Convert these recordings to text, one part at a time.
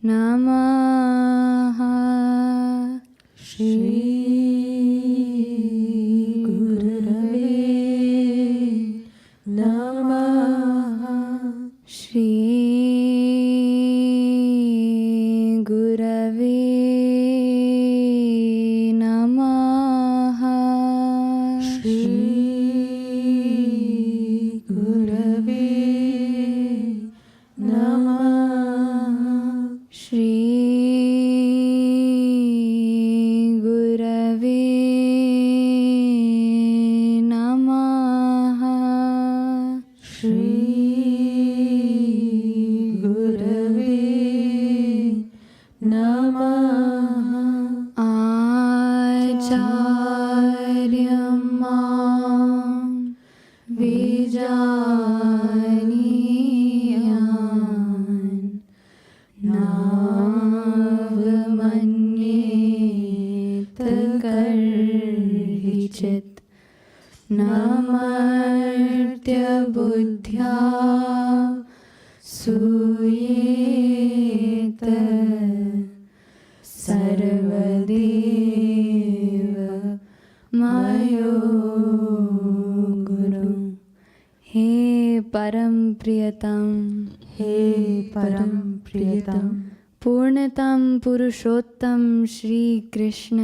नमः। श्री गुरवे नमः। श्री गुरवे नमः। श्री गुरवे नमः। श्री गुरवे नमः। श्री गुरवे नमः। आचार्यं मां विजानीयान् नावमन्येत कर्हिचित् नमर्त्यबुद्ध्या सूयेत सर्वदेव मयो गुरु। हे परम प्रियतम, हे परम प्रियतम, पूर्णतम पुरुषोत्तम श्री कृष्ण,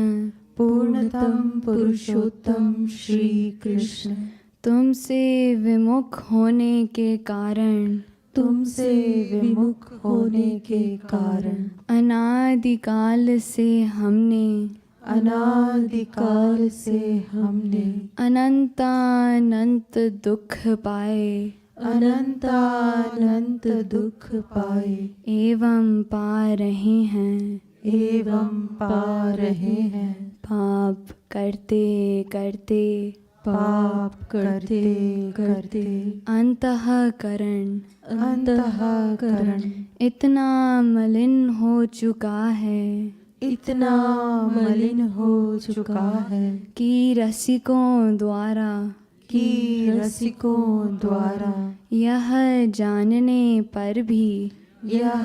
पूर्णतम पुरुषोत्तम श्री कृष्ण, तुमसे विमुख होने के कारण, तुमसे विमुख होने के कारण, अनादिकाल से हमने, अनादिकाल से हमने अनंतानंत दुख पाए, अनंतानंत दुख पाए, एवं पा रहे हैं, एवं पा रहे हैं। पाप करते करते, पाप करते करते, अंतःकरण अंतःकरण इतना मलिन हो चुका है, इतना मलिन हो चुका है कि रसिकों द्वारा, कि रसिकों द्वारा यह जानने पर भी, यह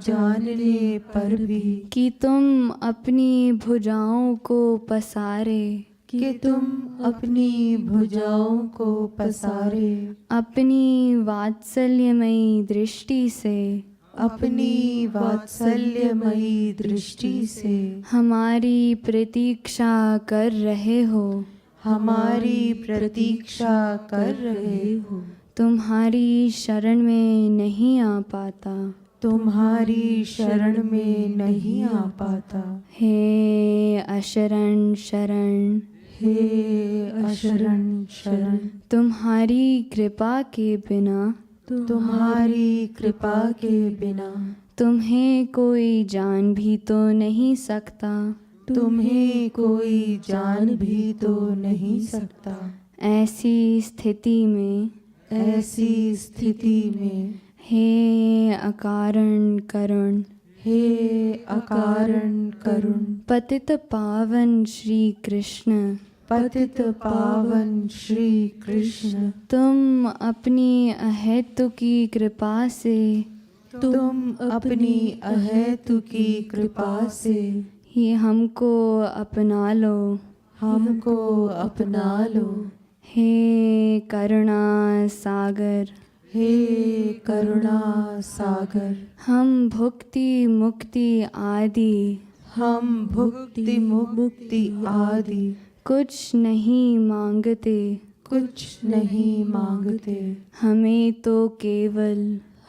जानने पर भी कि तुम अपनी भुजाओं को पसारे, कि तुम अपनी भुजाओं को पसारे, अपनी वात्सल्यमयी दृष्टि से, अपनी वात्सल्यमयी दृष्टि से हमारी प्रतीक्षा कर रहे हो, हमारी प्रतीक्षा कर रहे हो। तुम्हारी शरण में नहीं आ पाता, तुम्हारी शरण में नहीं आ पाता। हे अशरण शरण, हे अशरण शरण, तुम्हारी कृपा के बिना, तुम्हारी कृपा के बिना तुम्हें कोई जान भी तो नहीं सकता, तुम्हें कोई जान भी तो नहीं सकता। ऐसी स्थिति में, ऐसी स्थिति में हे अकारण करुण, हे अकारण करुण, पतित पावन श्री कृष्ण, पतित पावन श्री कृष्ण, तुम अपनी अहेतुकी कृपा से, तुम अपनी अहेतुकी कृपा से ही हमको अपना लो, हमको अपना लो। हे करुणा सागर, हे करुणा सागर, हम भुक्ति मुक्ति आदि, हम भुक्ति मुक्ति आदि कुछ नहीं मांगते, कुछ नहीं मांगते। हमें तो केवल,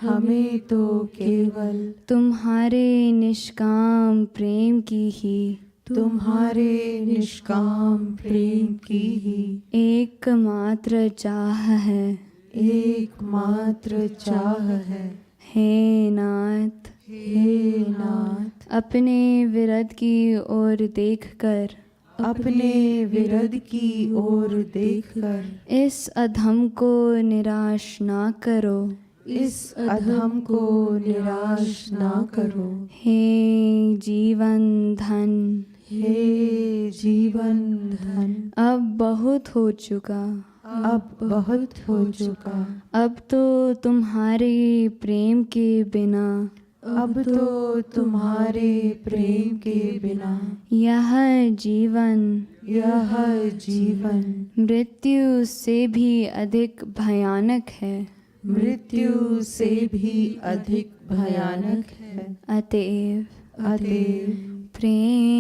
हमें तो केवल तुम्हारे निष्काम प्रेम की ही, तुम्हारे निष्काम प्रेम की ही एकमात्र चाह है, एकमात्र चाह है। हे नाथ, हे नाथ, अपने विरद की ओर देखकर, अपने विरद की ओर देखकर इस अधम को निराश ना करो, इस अधम को निराश ना करो। हे जीवन धन, हे जीवन धन, अब बहुत हो चुका, अब बहुत हो चुका। अब तो तुम्हारे प्रेम के बिना, अब तो तुम्हारे प्रेम के बिना यह जीवन मृत्यु से भी अधिक भयानक है। मृत्यु से भी अधिक भयानक है। अतएव प्रेम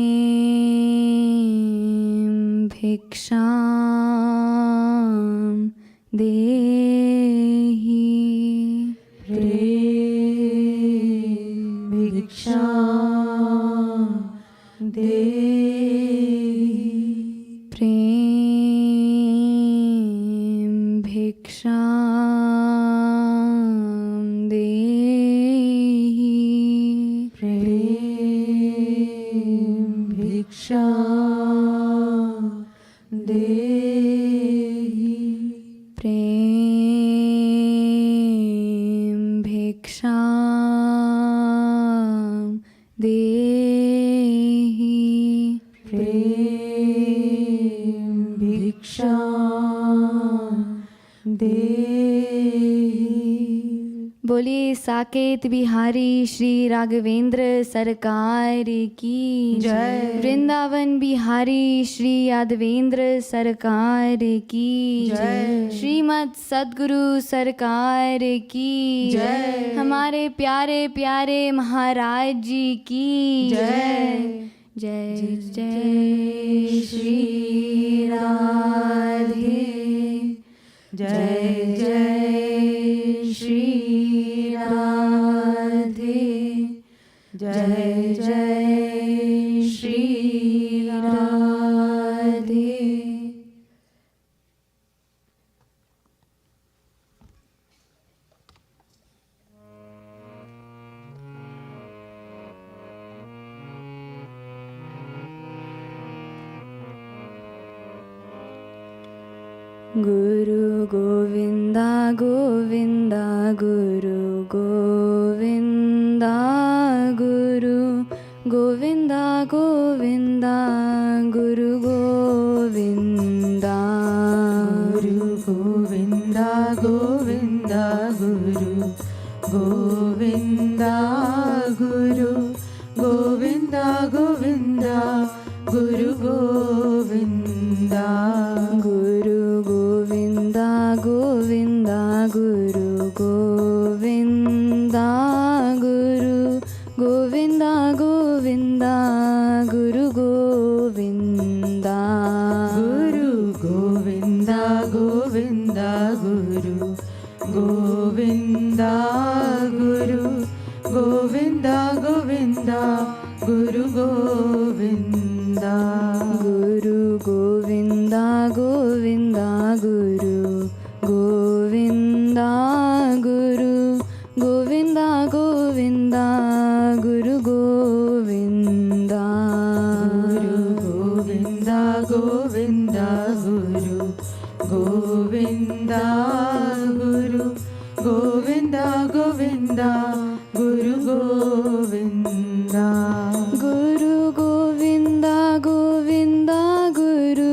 भिक्षाम देहि। प्रेम भिक्षाम देहि। प्रेम भिक्षाम देहि। प्रेम भिक्षाम देहि। प्रेम भिक्षाम देहि। प्रेम भिक्षाम देहि। बोलिए साकेत बिहारी श्री राघवेंद्र सरकार की जय। वृंदावन बिहारी श्री यादवेंद्र सरकार की जय। श्रीमद सद्गुरु सरकार की जय। हमारे प्यारे प्यारे महाराज जी की जय। जय जय श्री राधे। जय जय श्री राधे। जय जय श्री राधे। गुरु गोविंदा गोविंदा गुरु गोविंदा गुरु गोविंदा गोविंदा गुरु गोविंदा। गुरु गोविंदा गोविंदा गुरु गोविंदा। गुरु गोविंदा गोविंदा गुरु गोविंदा। गुरु गोविंदा गोविंदा गुरु गोविंदा गुरु गोविंदा गोविंदा गुरु गोविंदा। गुरु गोविंदा गोविंदा गुरु गोविंदा। गुरु गोविंदा गोविंदा गुरु गोविंदा। गुरु गोविंदा गोविंदा गुरु गोविंदा गुरु गोविंदा गोविंदा गुरु गोविंदा। गुरु गोविंदा गोविंदा गुरु गोविंदा। गुरु गोविंदा गोविंदा गुरु गोविंदा। गुरु गोविंदा गोविंदा गुरु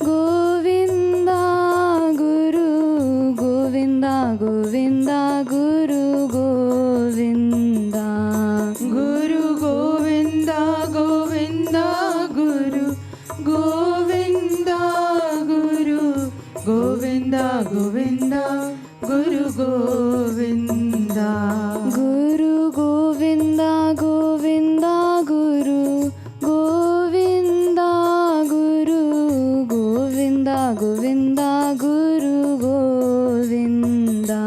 गोविंदा गुरु गोविंदा गोविंदा गुरु गोविंदा। गुरु गोविंदा गोविंदा गुरु गोविंदा। गुरु गोविंदा गोविंदा गुरु गोविंदा। गुरु गोविंदा गोविंदा गुरु गोविंदा गुरु गोविंदा गोविंदा गुरु गोविंदा।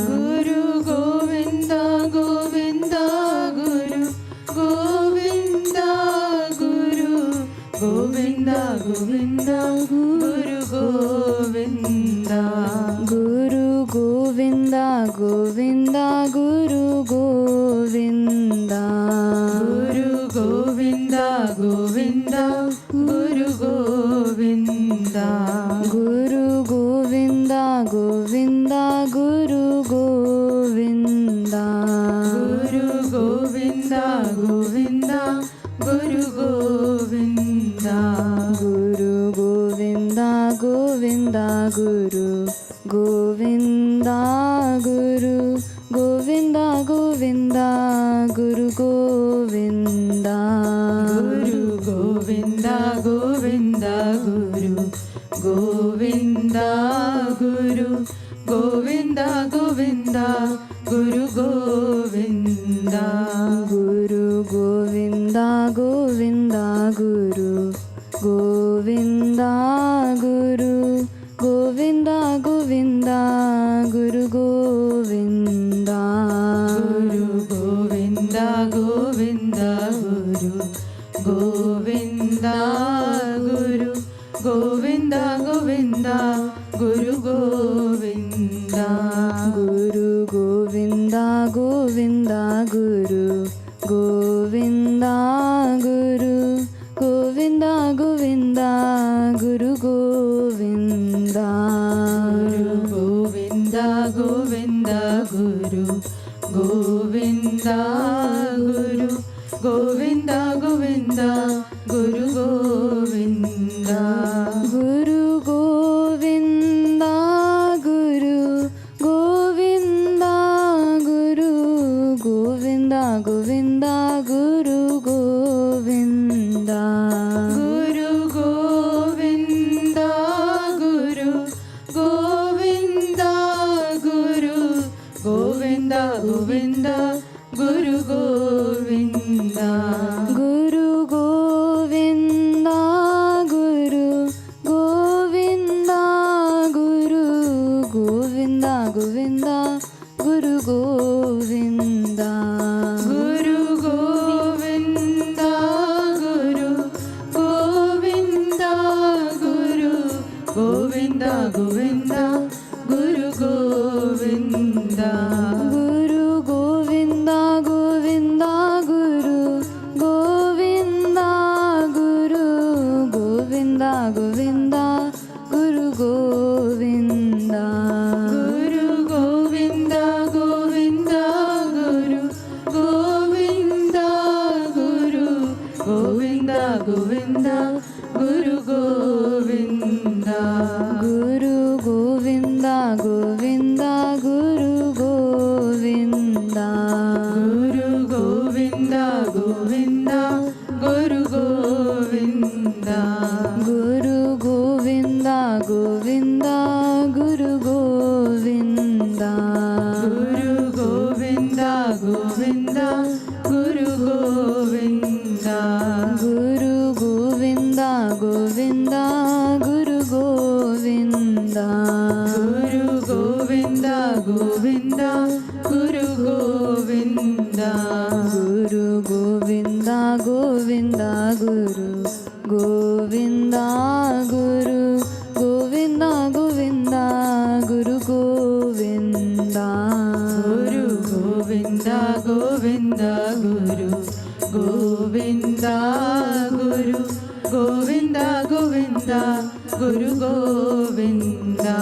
गुरु गोविंदा गोविंदा गुरु गोविंदा। गुरु गोविंदा गोविंदा गुरु गोविंदा। गुरु गोविंदा गोविंदा गुरु गोविंदा। गुरु गोविंदा गोविंदा गुरु गोविंदा। गुरु गोविंदा गोविंदा गुरु गोविंदा। गुरु गोविंदा गोविंदा गुरु गोविंदा। गुरु गोविंदा गोविंदा गुरु गोविंदा गुरु Govinda Govinda Guru Govinda. Guru Govinda, Govinda, Guru Govinda, Guru Govinda, Govinda, Guru Govinda. Guru Govinda, Govinda, Guru Govinda, Guru Govinda, Govinda, Guru Govinda. Guru Govinda, Govinda, Guru Govinda, Guru Govinda, Govinda, Guru Govinda. Guru Govinda, Govinda, Guru Govinda, Guru Govinda, Govinda, Guru Govinda. Guru Govinda, Govinda, Guru Govinda, Guru Govinda, Govinda, Guru Govinda. Guru Govinda, Guru Govinda, Guru Govinda, Govinda, Guru Govinda. Guru Govinda, Guru Govinda, Guru Govinda, Govinda, Guru Govinda. Guru Govinda, Guru Govinda, Guru Govinda, Govinda, Guru Govinda. Guru Govinda, Guru Govinda, Guru Govinda, Govinda, Guru Govinda. Guru Govinda, Govinda, Guru Govinda, Guru Govinda, Govinda, Guru Govinda. Guru Govinda, Govinda, Guru Govinda, Guru Govinda, Govinda, Guru Govinda. Guru Govinda, Govinda, Guru Govinda. Guru Govinda, Govinda, Guru Govinda. Guru Govinda, Govinda, Guru Govinda. Guru Govinda, Govinda, Guru Govinda. Guru Govinda, Govinda, Guru Govinda. Guru Govinda, Govinda, Guru Govinda. Guru Govinda, Govinda, Guru Govinda, Guru Govinda, Govinda, Guru Govinda. Guru Govinda, Govinda, Guru Govinda, Guru Govinda, Govinda, Guru Govinda.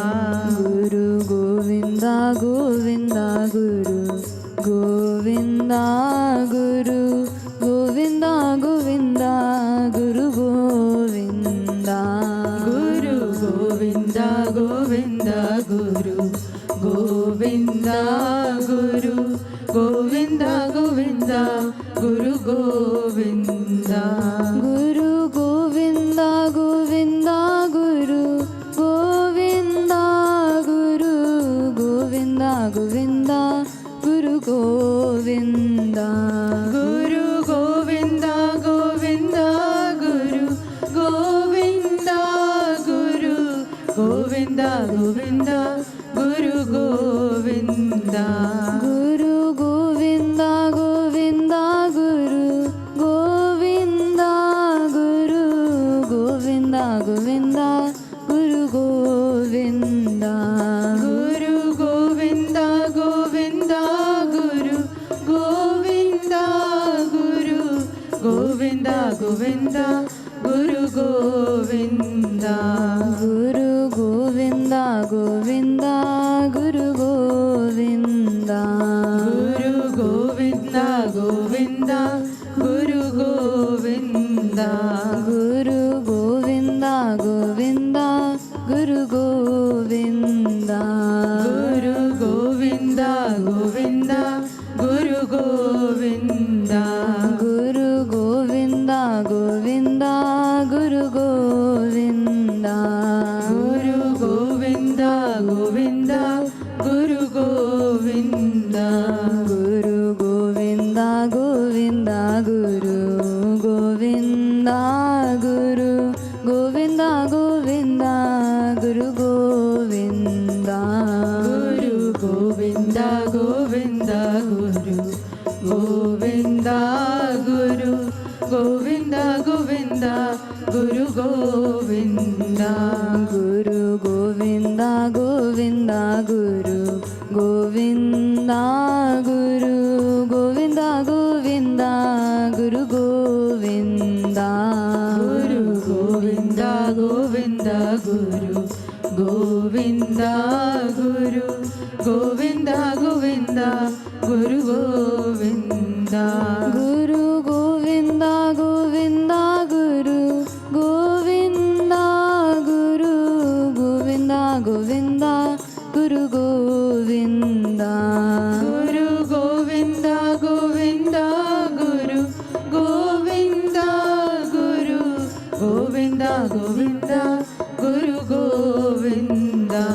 Guru Govinda, Govinda, Guru Govinda, Guru Govinda, Govinda, Guru Govinda. Guru Govinda, Govinda, Guru Govinda, Guru Govinda, Govinda, Guru Govinda. Guru Govinda, Govinda, Guru Govinda, Guru Govinda, Govinda, Guru Govinda. Guru Govinda, Govinda, Guru Govinda, Guru Govinda, Govinda, Guru Govinda. Guru Govinda, Govinda, Guru Govinda, Guru Govinda, Govinda, Guru Govinda. Guru Govinda, Govinda, Guru Govinda, Guru Govinda, Govinda, Guru Govinda. Guru Govinda, Govinda, Guru Govinda. Guru Govinda, Govinda, Guru Govinda. Guru Govinda, Govinda, Guru Govinda. Guru Govinda, Govinda, Guru Govinda. Guru Govinda Guru Govinda Govinda Guru Govinda Guru Govinda Govinda Guru Govinda Guru Govinda Govinda Guru Govinda Guru Govinda Govinda Guru Govinda Guru Govinda Govinda Guru Govinda Guru Govinda Govinda Guru Govinda Guru Govinda Govinda Guru Govinda Guru Govinda Govinda Guru Govinda Guru Govinda Govinda Guru Govinda Guru Govinda Govinda Guru Govinda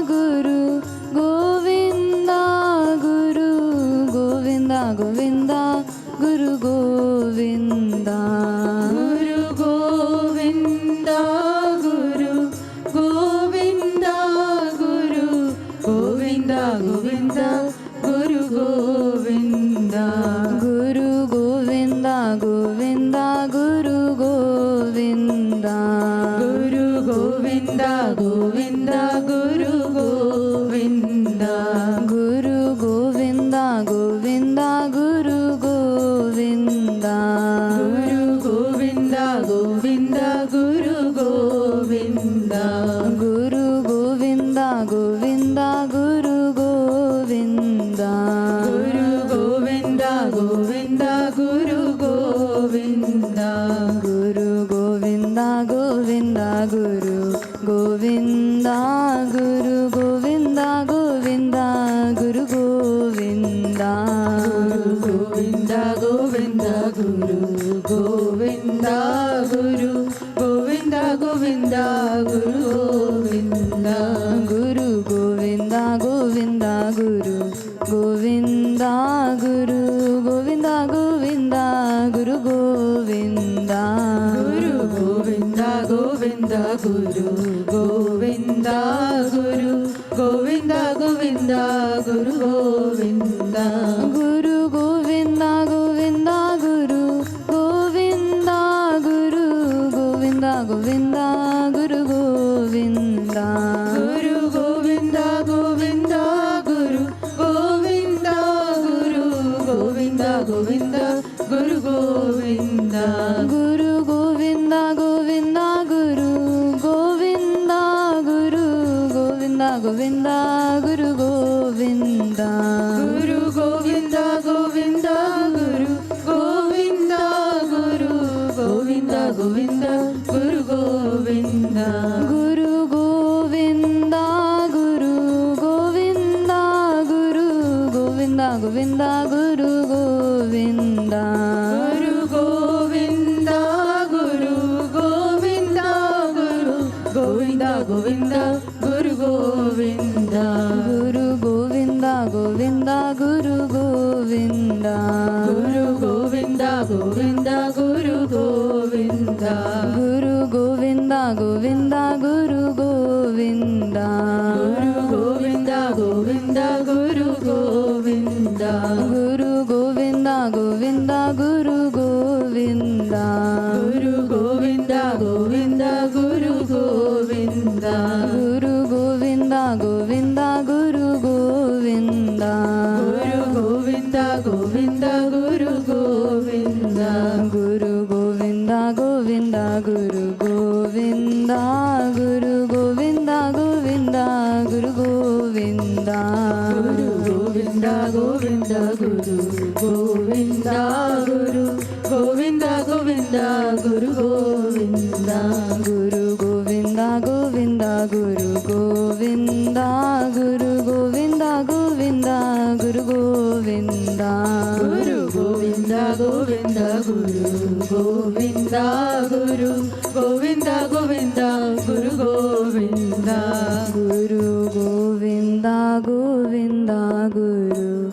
Guru Govinda Govinda Guru Govinda Guru Govinda Guru Govinda Guru Govinda Govinda Guru Govinda Guru Govinda Guru Govinda Guru Govinda Govinda Guru Govinda Guru Govinda Govinda Guru Govinda Guru Govinda Govinda Guru Govinda Guru Govinda Govinda Guru Govinda Guru Govinda Govinda Guru Govinda Guru Govinda Govinda Guru Govinda Guru Govinda Govinda Guru Govinda Guru Govinda Govinda Guru Govinda Guru Govinda Govinda Guru Govinda Govinda Govinda Guru Govinda Guru Govinda Govinda Guru Govinda Guru Govinda Govinda Guru Govinda Guru Govinda Govinda Guru Govinda Guru Govinda Govinda Guru Govinda Guru Govinda Govinda Guru Govinda Guru Govinda Govinda Guru Govinda Guru Govinda Govinda Guru Govinda Guru Govinda Govinda Guru Govinda Guru Govinda Govinda Guru Govinda Guru Govinda Govinda Guru Govinda Guru Govinda Govinda Guru Govinda Guru Govinda Govinda Guru Govinda Guru Govinda Govinda Guru Govinda Guru Govinda Guru Govinda Guru Govinda Govinda Guru Govinda Guru Govinda Guru Govinda Guru Govinda Govinda Guru Govinda Guru Govinda Govinda Guru Govinda Guru Govinda Govinda Guru Govinda Guru Govinda Govinda Guru Govinda Guru Govinda Govinda Guru Govinda Guru Govinda Govinda Guru Govinda Guru Govinda Govinda Guru Govinda Guru Govinda Govinda Guru Govinda Guru Govinda Govinda Guru Govinda Guru Govinda Govinda Guru Govinda Guru Govinda Govinda Guru Govinda Guru Govinda Govinda Guru Govinda Guru Govinda Govinda Guru Govinda Guru Govinda Govinda Guru Govinda Guru Govinda Govinda Guru Govinda Guru Govinda Govinda Guru Govinda Guru Govinda Govinda Guru Govinda Guru Govinda Govinda Guru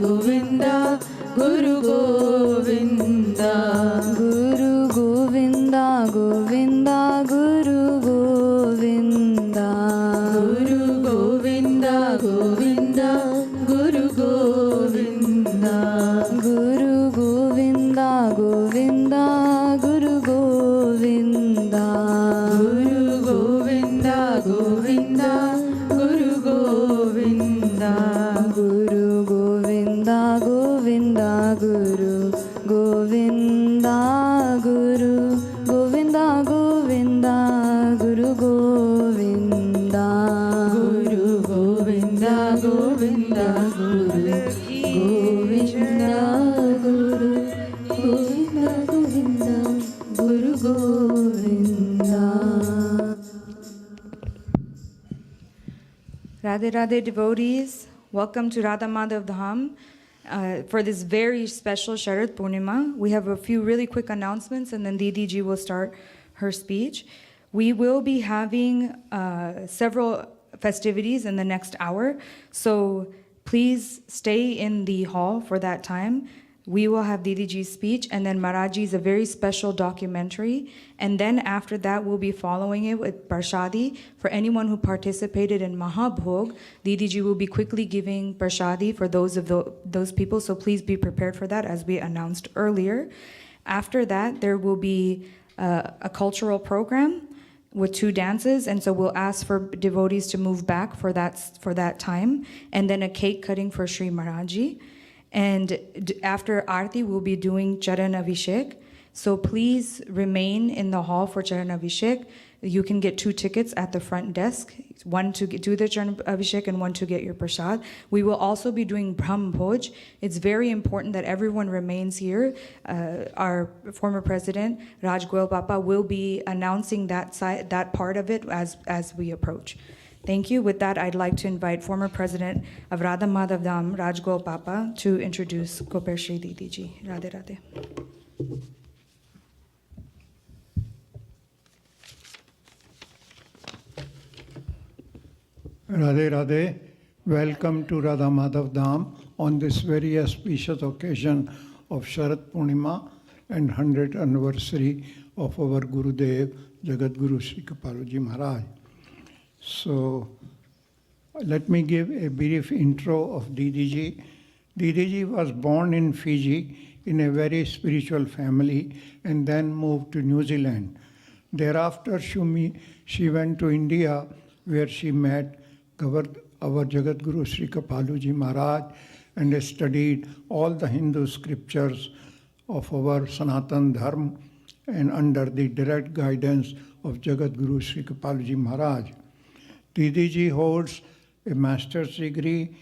Govinda, Guru Govinda, Guru Govinda, Govinda, Guru Govinda, Guru Govinda, Govinda, Guru Govinda, Guru Govinda, Govinda, Guru Govinda, Guru Govinda, Govinda, Guru Govinda, Guru Govinda, Govinda, Guru Govinda, Guru Govinda, Govinda, Guru Govinda, Guru Govinda, Govinda, Guru Govinda, Guru Govinda, Govinda, Guru Govinda. Radhe Radhe devotees, welcome to Radha Madhav Dham. For this very special Sharad Purnima, we have a few really quick announcements and then Didi Ji will start her speech. We will be having several festivities in the next hour, so please stay in the hall for that time. We will have Didi Ji's speech and then Maharaji's a very special documentary. And then after that, we'll be following it with Prashadi. For anyone who participated in Mahabhog, Didi Ji will be quickly giving Prashadi for those people. So please be prepared for that as we announced earlier. After that, there will be a cultural program with 2 dances. And so we'll ask for devotees to move back for that time. And then a cake cutting for Sri Maharaji. And after Aarti, we'll be doing Charan Abhishek. So please remain in the hall for Charan Abhishek. You can get 2 tickets at the front desk, one to do the Charan Abhishek and one to get your prasad. We will also be doing Brahm Bhoj. It's very important that everyone remains here. Our former president, Raj Goel Papa, will be announcing that part of it as we approach. Thank you. With that, I'd like to invite former president of Radha Madhav Dham, Raj Goel Papa, to introduce Gopeshwari Didi Ji. Radhe Radhe. Radhe Radhe. Welcome to Radha Madhav Dham on this very auspicious occasion of Sharad Purnima and 100th anniversary of our Gurudev, Jagadguru Shri Kripaluji Maharaj. So, let me give a brief intro of Didi Ji. Didi Ji was born in Fiji in a very spiritual family and then moved to New Zealand. Thereafter, she went to India where she met our Jagadguru Shri Kripaluji Maharaj and studied all the Hindu scriptures of our Sanatan Dharma and under the direct guidance of Jagadguru Shri Kripaluji Maharaj. Didi Ji holds a master's degree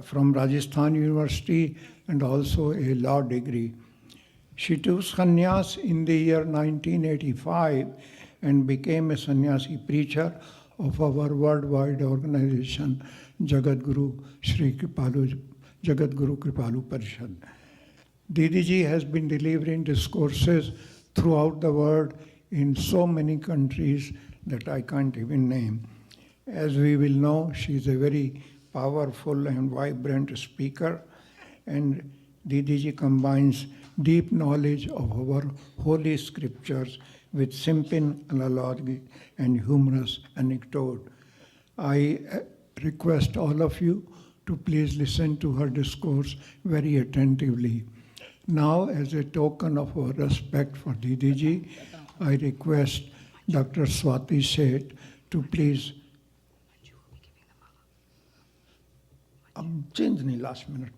from Rajasthan University and also a law degree. She took sannyas in the year 1985 and became a sannyasi preacher of our worldwide organization, Jagadguru Shri Kripalu Parishad. Didi Ji has been delivering discourses throughout the world in so many countries that I can't even name. As we will know, she is a very powerful and vibrant speaker, and Didi Ji combines deep knowledge of our holy scriptures with simple analogy and humorous anecdote. I request all of you to please listen to her discourse very attentively. Now, as a token of our respect for Didi Ji, I request Dr. Swati Seth to please change the last minute.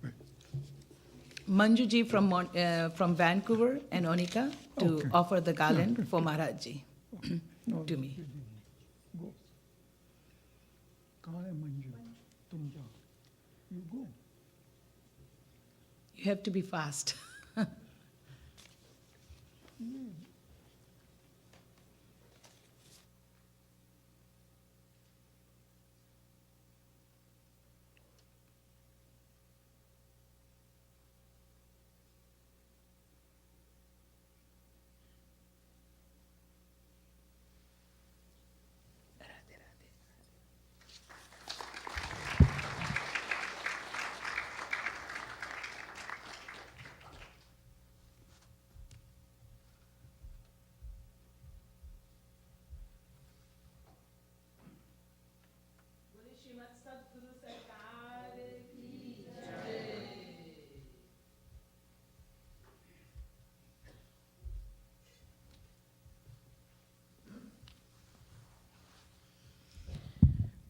Manju ji from Vancouver and Onika to offer the garland for Maharaj ji to me. You have to be fast.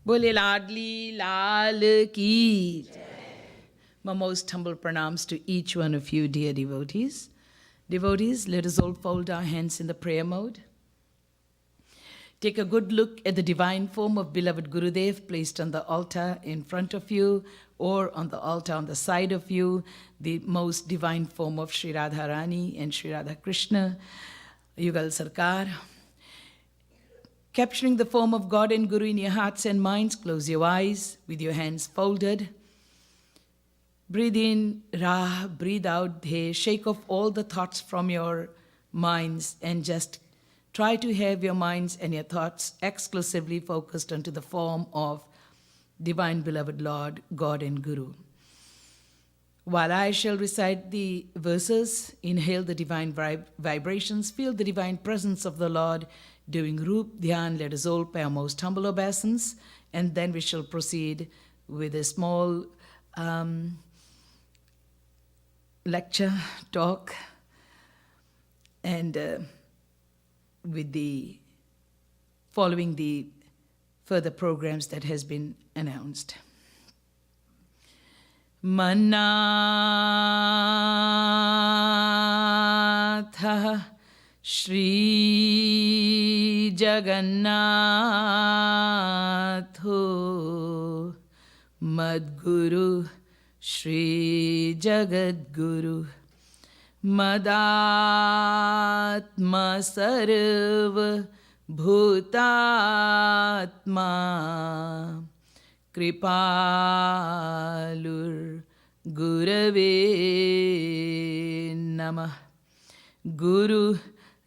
Bole Ladli Lal Ki. My most humble pranams to each one of you, dear devotees. Devotees, let us all fold our hands in the prayer mode. Take a good look at the divine form of beloved Gurudev placed on the altar in front of you or on the altar on the side of you, the most divine form of Sri Radha Rani and Sri Radha Krishna, Yugal Sarkar. Capturing the form of God and Guru in your hearts and minds, close your eyes with your hands folded. Breathe in Ra, breathe out De, shake off all the thoughts from your minds and just try to have your minds and your thoughts exclusively focused onto the form of Divine Beloved Lord, God and Guru. While I shall recite the verses, inhale the divine vibrations, feel the divine presence of the Lord. Doing Roop Dhyan, let us all pay our most humble obeisance, and then we shall proceed with a small lecture, talk, and with the following the further programs that has been announced. Manatha Shri Jagannatho Madguru Shri Jagadguru Madatma Sarva Bhutatma Kripalur Gurave Namah. Guru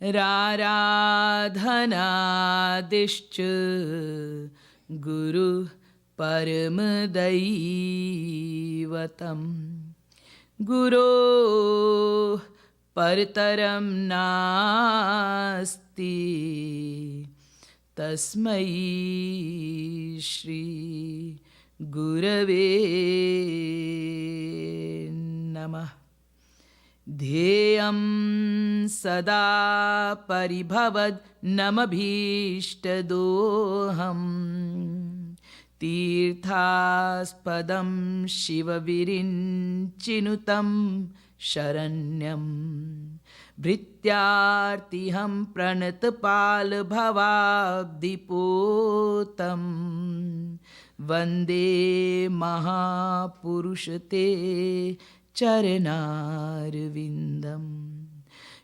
Raradhanadishcha Guru Paramadaivatam Guru Partaram Nasti Tasmai Shri Gurave Namah. Dheyam sada paribhavad namabhishtadoham tirthaspadam shivavirinchinutam sharanyam bhrityartiham pranatapal bhavabdipotam vande mahapurushate Charanarvindam.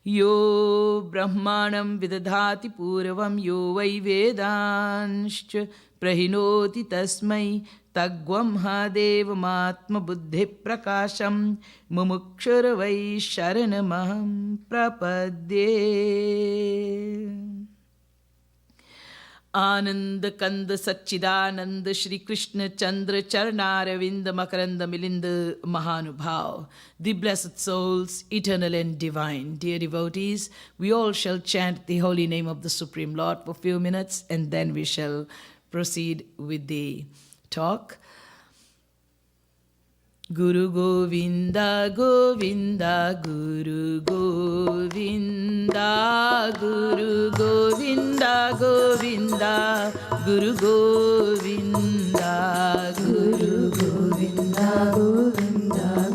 Yo Brahmanam Vidadhati Puravam Yo Vai Vedanscha Prahinoti Tasmai Tagvam Hadevamatma Buddhi Prakasham Mumukshara Vai Sharanamaham Prapadye. Ananda Kanda Satchidananda Shri Krishna Chandra Charnaravinda Makaranda Milinda Mahanubhav, the blessed souls, eternal and divine. Dear devotees, we all shall chant the holy name of the Supreme Lord for a few minutes and then we shall proceed with the talk. Guru Govinda Govinda Guru Govinda Guru Govinda Govinda Guru Govinda Guru Govinda Govinda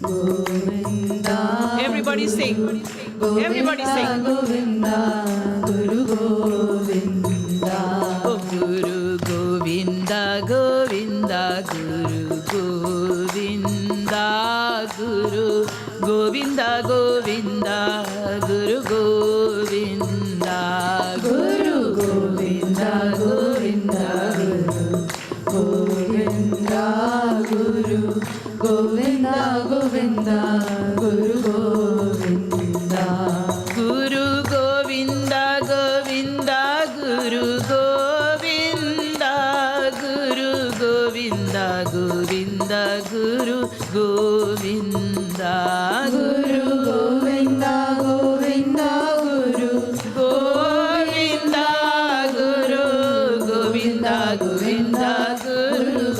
Guru Govinda. Everybody sing. Everybody sing. Govinda Guru Govinda. Oh Guru Govinda Govinda Guru Govinda Guru Govinda Govinda Guru Govinda Guru Govinda Govinda Guru Govinda Govinda Guru Govinda Guru Govinda Govinda Guru Govinda Guru Govinda Govinda Guru Govinda Guru Govinda Govinda Guru Govinda Guru Govinda Govinda Guru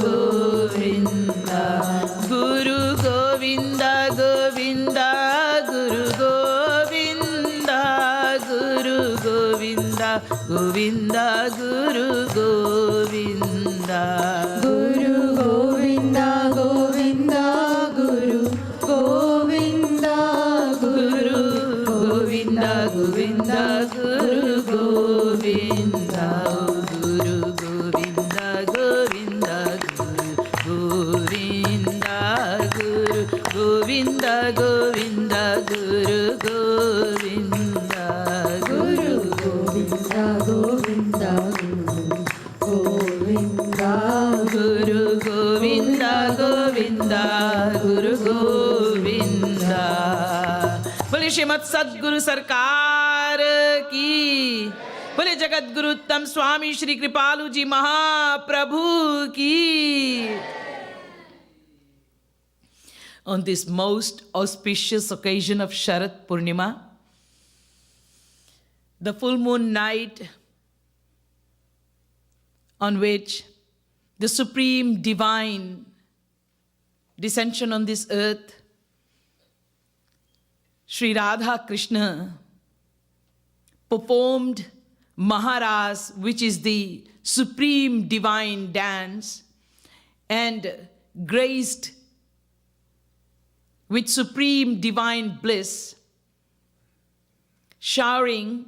Govinda, Guru Govinda. Guru Govinda, Govinda, Guru Govinda, Guru Govinda, Govinda, Guru Govinda. Guru Govinda, Govinda, Guru Govinda. Guru Govinda, Govinda, Guru Govinda. Guru Govinda, Govinda, Guru Govinda, Guru Govinda, Govinda, Guru Govinda. बोले श्रीमद सद्गुरु सरकार की, बोले जगद्गुरुत्तम स्वामी श्री कृपालु जी महाप्रभु की. On this most auspicious occasion of Sharat Purnima, the full moon night on which the supreme divine descension on this earth, Sri Radha Krishna, performed Maharas, which is the supreme divine dance, and graced with supreme divine bliss, showering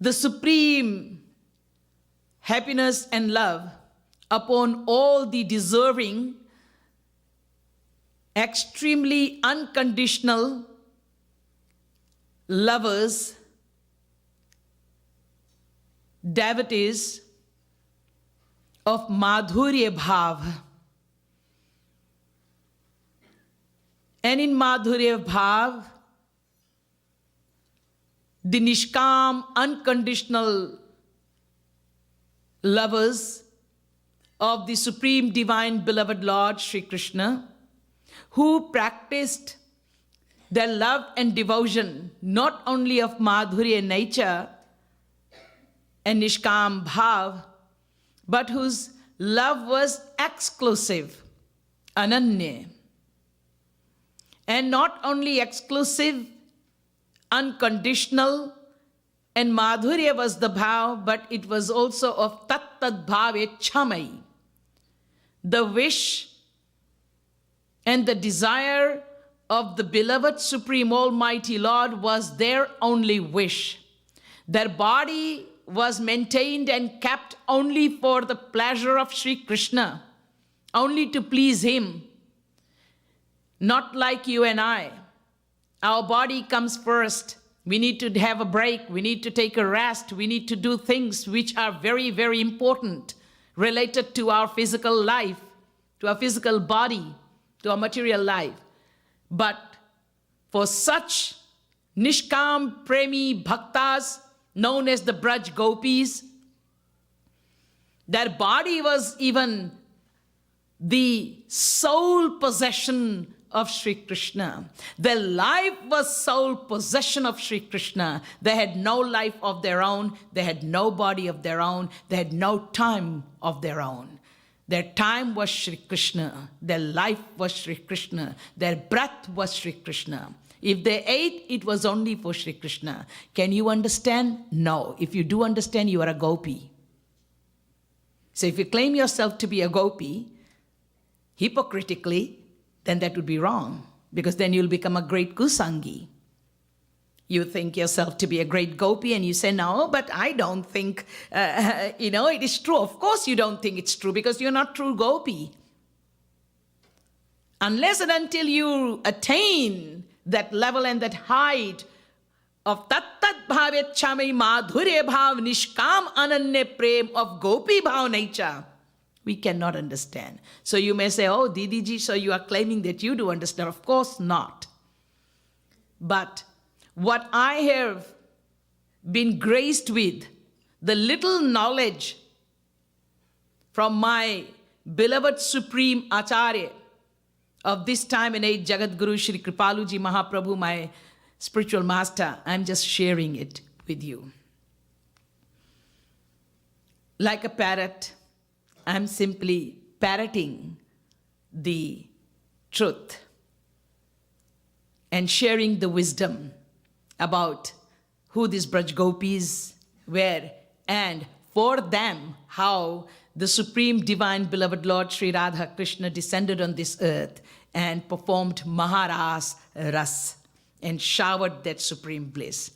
the supreme happiness and love upon all the deserving, extremely unconditional lovers, devotees of Madhurya Bhav. And in Madhurya Bhav, the Nishkam, unconditional lovers of the Supreme Divine Beloved Lord Sri Krishna, who practiced their love and devotion not only of Madhurya nature and Nishkam Bhav, but whose love was exclusive, Ananya. And not only exclusive, unconditional, and Madhurya was the bhav, but it was also of tat tat bhave chamai. The wish and the desire of the beloved Supreme Almighty Lord was their only wish. Their body was maintained and kept only for the pleasure of Sri Krishna, only to please Him. Not like you and I. Our body comes first. We need to have a break. We need to take a rest. We need to do things which are very, very important related to our physical life, to our physical body, to our material life. But for such Nishkam Premi Bhaktas, known as the Braj Gopis, their body was even the sole possession of Sri Krishna. Their life was sole possession of Sri Krishna. They had no life of their own. They had no body of their own. They had no time of their own. Their time was Sri Krishna. Their life was Sri Krishna. Their breath was Sri Krishna. If they ate, it was only for Sri Krishna. Can you understand? No. If you do understand, you are a gopi. So if you claim yourself to be a gopi, hypocritically, then that would be wrong, because then you'll become a great kusangi. You think yourself to be a great gopi and you say, no, but I don't think, it is true. Of course you don't think it's true, because you're not true gopi. Unless and until you attain that level and that height of tat tat bhavet chamai madhurya bhav nishkam ananya prem of gopi bhav nature, we cannot understand. So you may say, oh, Didi Ji, so you are claiming that you do understand. Of course not. But what I have been graced with, the little knowledge from my beloved Supreme Acharya of this time and age, Jagadguru Shri Kripaluji Maharaj, my spiritual master, I'm just sharing it with you. Like a parrot, I'm simply parroting the truth and sharing the wisdom about who these Braj Gopis where and for them how the Supreme Divine Beloved Lord Sri Radha Krishna descended on this earth and performed Maharas Ras and showered that supreme bliss.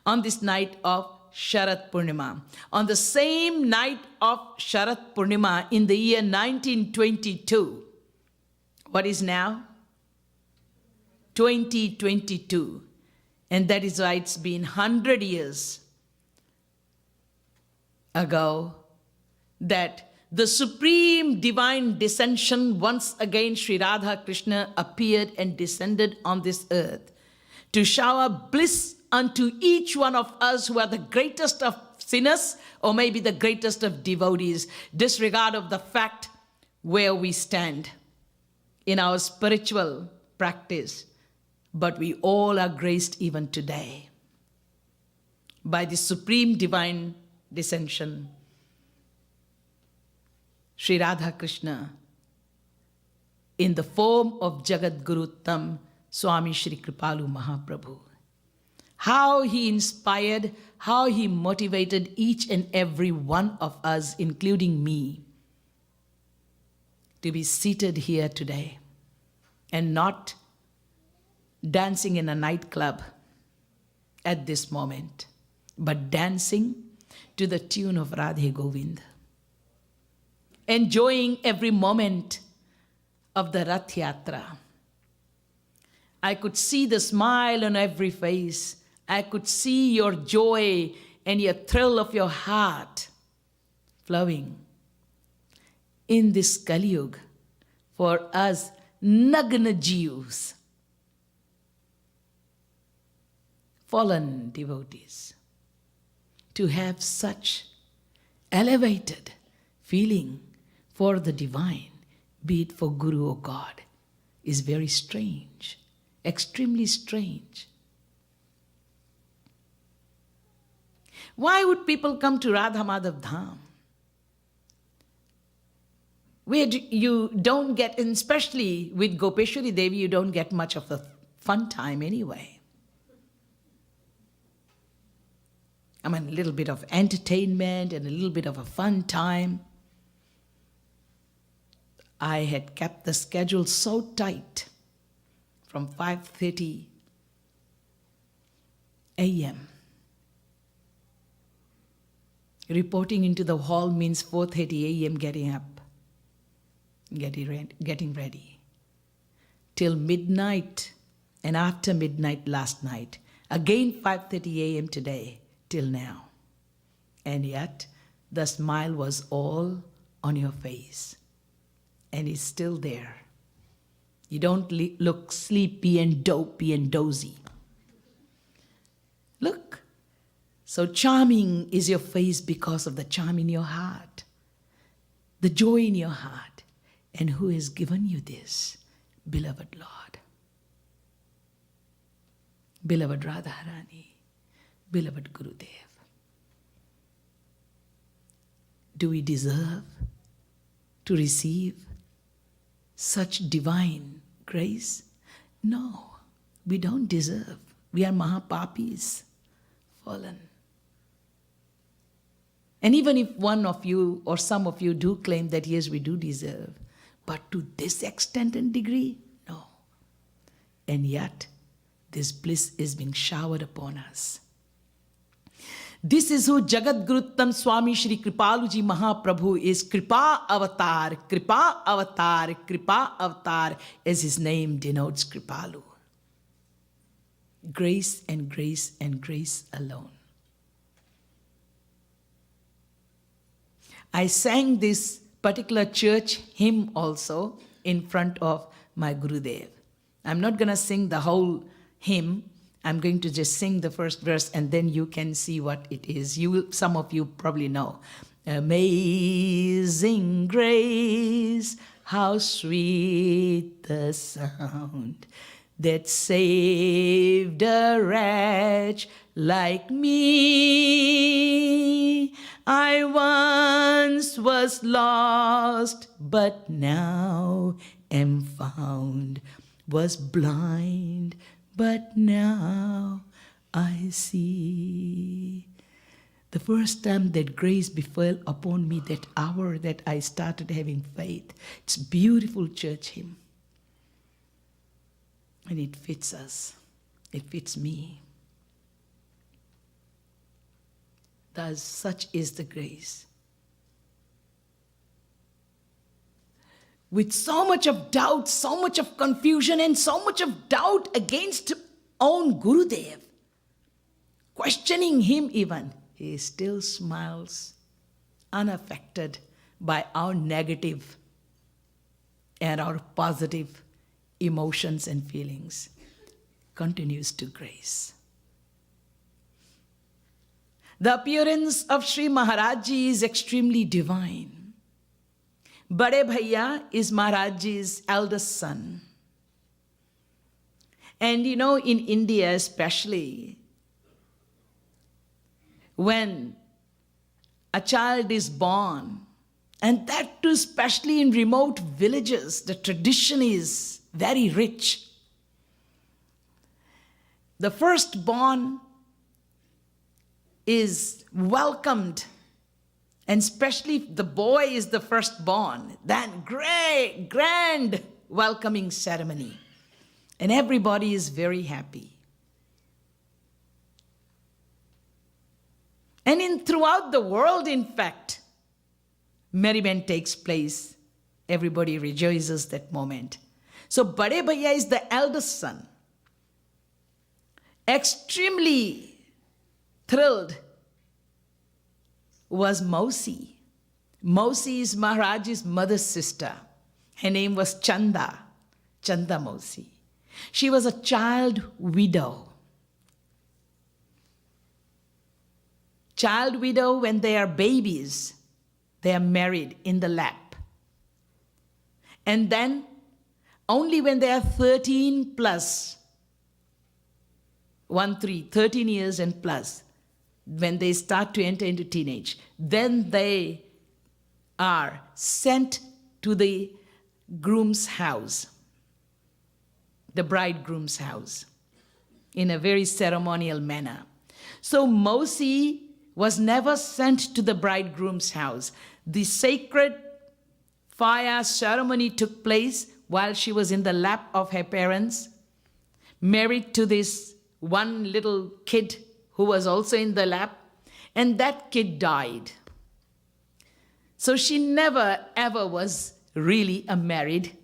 On this night of Sharat Purnima, on the same night of Sharat Purnima in the year 1922, what is now? 2022. And that is why it's been 100 years ago that the supreme divine descension, once again Sri Radha Krishna appeared and descended on this earth to shower bliss unto each one of us who are the greatest of sinners or maybe the greatest of devotees, disregard of the fact where we stand in our spiritual practice. But we all are graced even today by the supreme divine descension. Sri Radha Krishna, in the form of Jagadguruttam Swami Shri Kripalu Mahaprabhu, how he inspired, how he motivated each and every one of us, including me, to be seated here today and not dancing in a nightclub at this moment, but dancing to the tune of Radhe Govind, enjoying every moment of the Rath Yatra. I could see the smile on every face. I could see your joy and your thrill of your heart flowing in this Kali Yuga for us Nagna Jeevs, fallen devotees, to have such elevated feeling for the divine, be it for Guru or God, is very strange, extremely strange. Why would people come to Radha Madhav Dham? Where you don't get, and especially with Gopeshwari Devi, you don't get much of a fun time anyway. I mean, a little bit of entertainment and a little bit of a fun time. I had kept the schedule so tight from 5:30 a.m. Reporting into the hall means 4:30 a.m. getting up, getting ready. Till midnight, and after midnight last night. Again 5:30 a.m. today, till now. And yet, the smile was all on your face. And it's still there. You don't look sleepy and dopey and dozy. Look, so charming is your face because of the charm in your heart, the joy in your heart. And who has given you this? Beloved Lord, beloved Radha Rani, beloved Gurudev. Do we deserve to receive such divine grace? No, we don't deserve. We are Mahapapis, fallen. And even if one of you or some of you do claim that yes, we do deserve, but to this extent and degree, no. And yet, this bliss is being showered upon us. This is who Jagadguruttam Swami Shri Kripaluji Mahaprabhu is. Kripa Avatar, Kripa Avatar, Kripa Avatar, as his name denotes, Kripalu. Grace and grace and grace alone. I sang this particular church hymn also in front of my Gurudev. I'm not going to sing the whole hymn. I'm going to just sing the first verse and then you can see what it is. Some of you probably know. Amazing grace, how sweet the sound that saved a wretch like me. I once was lost, but now am found, was blind, but now I see. The first time that grace befell upon me, that hour that I started having faith. It's a beautiful church hymn. And it fits us. It fits me. Thus, such is the grace. With so much of doubt, so much of confusion, and so much of doubt against own Gurudev, questioning him even, he still smiles, unaffected by our negative and our positive emotions and feelings, continues to grace. The appearance of Sri Maharaj Ji is extremely divine. Bade Bhaiya is Maharaj Ji's eldest son. And you know, in India especially, when a child is born, and that too especially in remote villages, the tradition is very rich. The firstborn is welcomed, and especially if the boy is the firstborn, then great, grand welcoming ceremony. And everybody is very happy. And throughout the world, in fact, merriment takes place. Everybody rejoices that moment. So Bade Bhaiya is the eldest son. Extremely thrilled was Mausi. Mausi is Maharaj's mother's sister. Her name was Chanda Mausi. She was a child widow. Child widow, when they are babies, they are married in the lap. And then, only when they are 13 plus, 13 years and plus, when they start to enter into teenage, then they are sent to the groom's house, the bridegroom's house, in a very ceremonial manner. So Mausi was never sent to the bridegroom's house. The sacred fire ceremony took place while she was in the lap of her parents, married to this one little kid who was also in the lap, and that kid died. So she never ever was really a married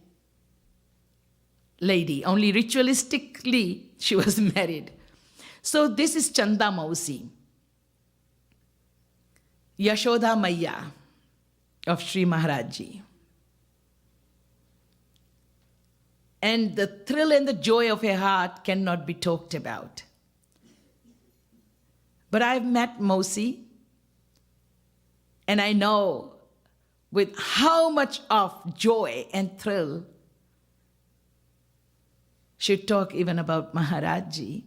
lady. Only ritualistically she was married. So this is Chanda Mausi, Yashoda Maiya of Sri Maharaj Ji. And the thrill and the joy of her heart cannot be talked about. But I've met Mausi, and I know with how much of joy and thrill she'd talk even about Maharaj Ji,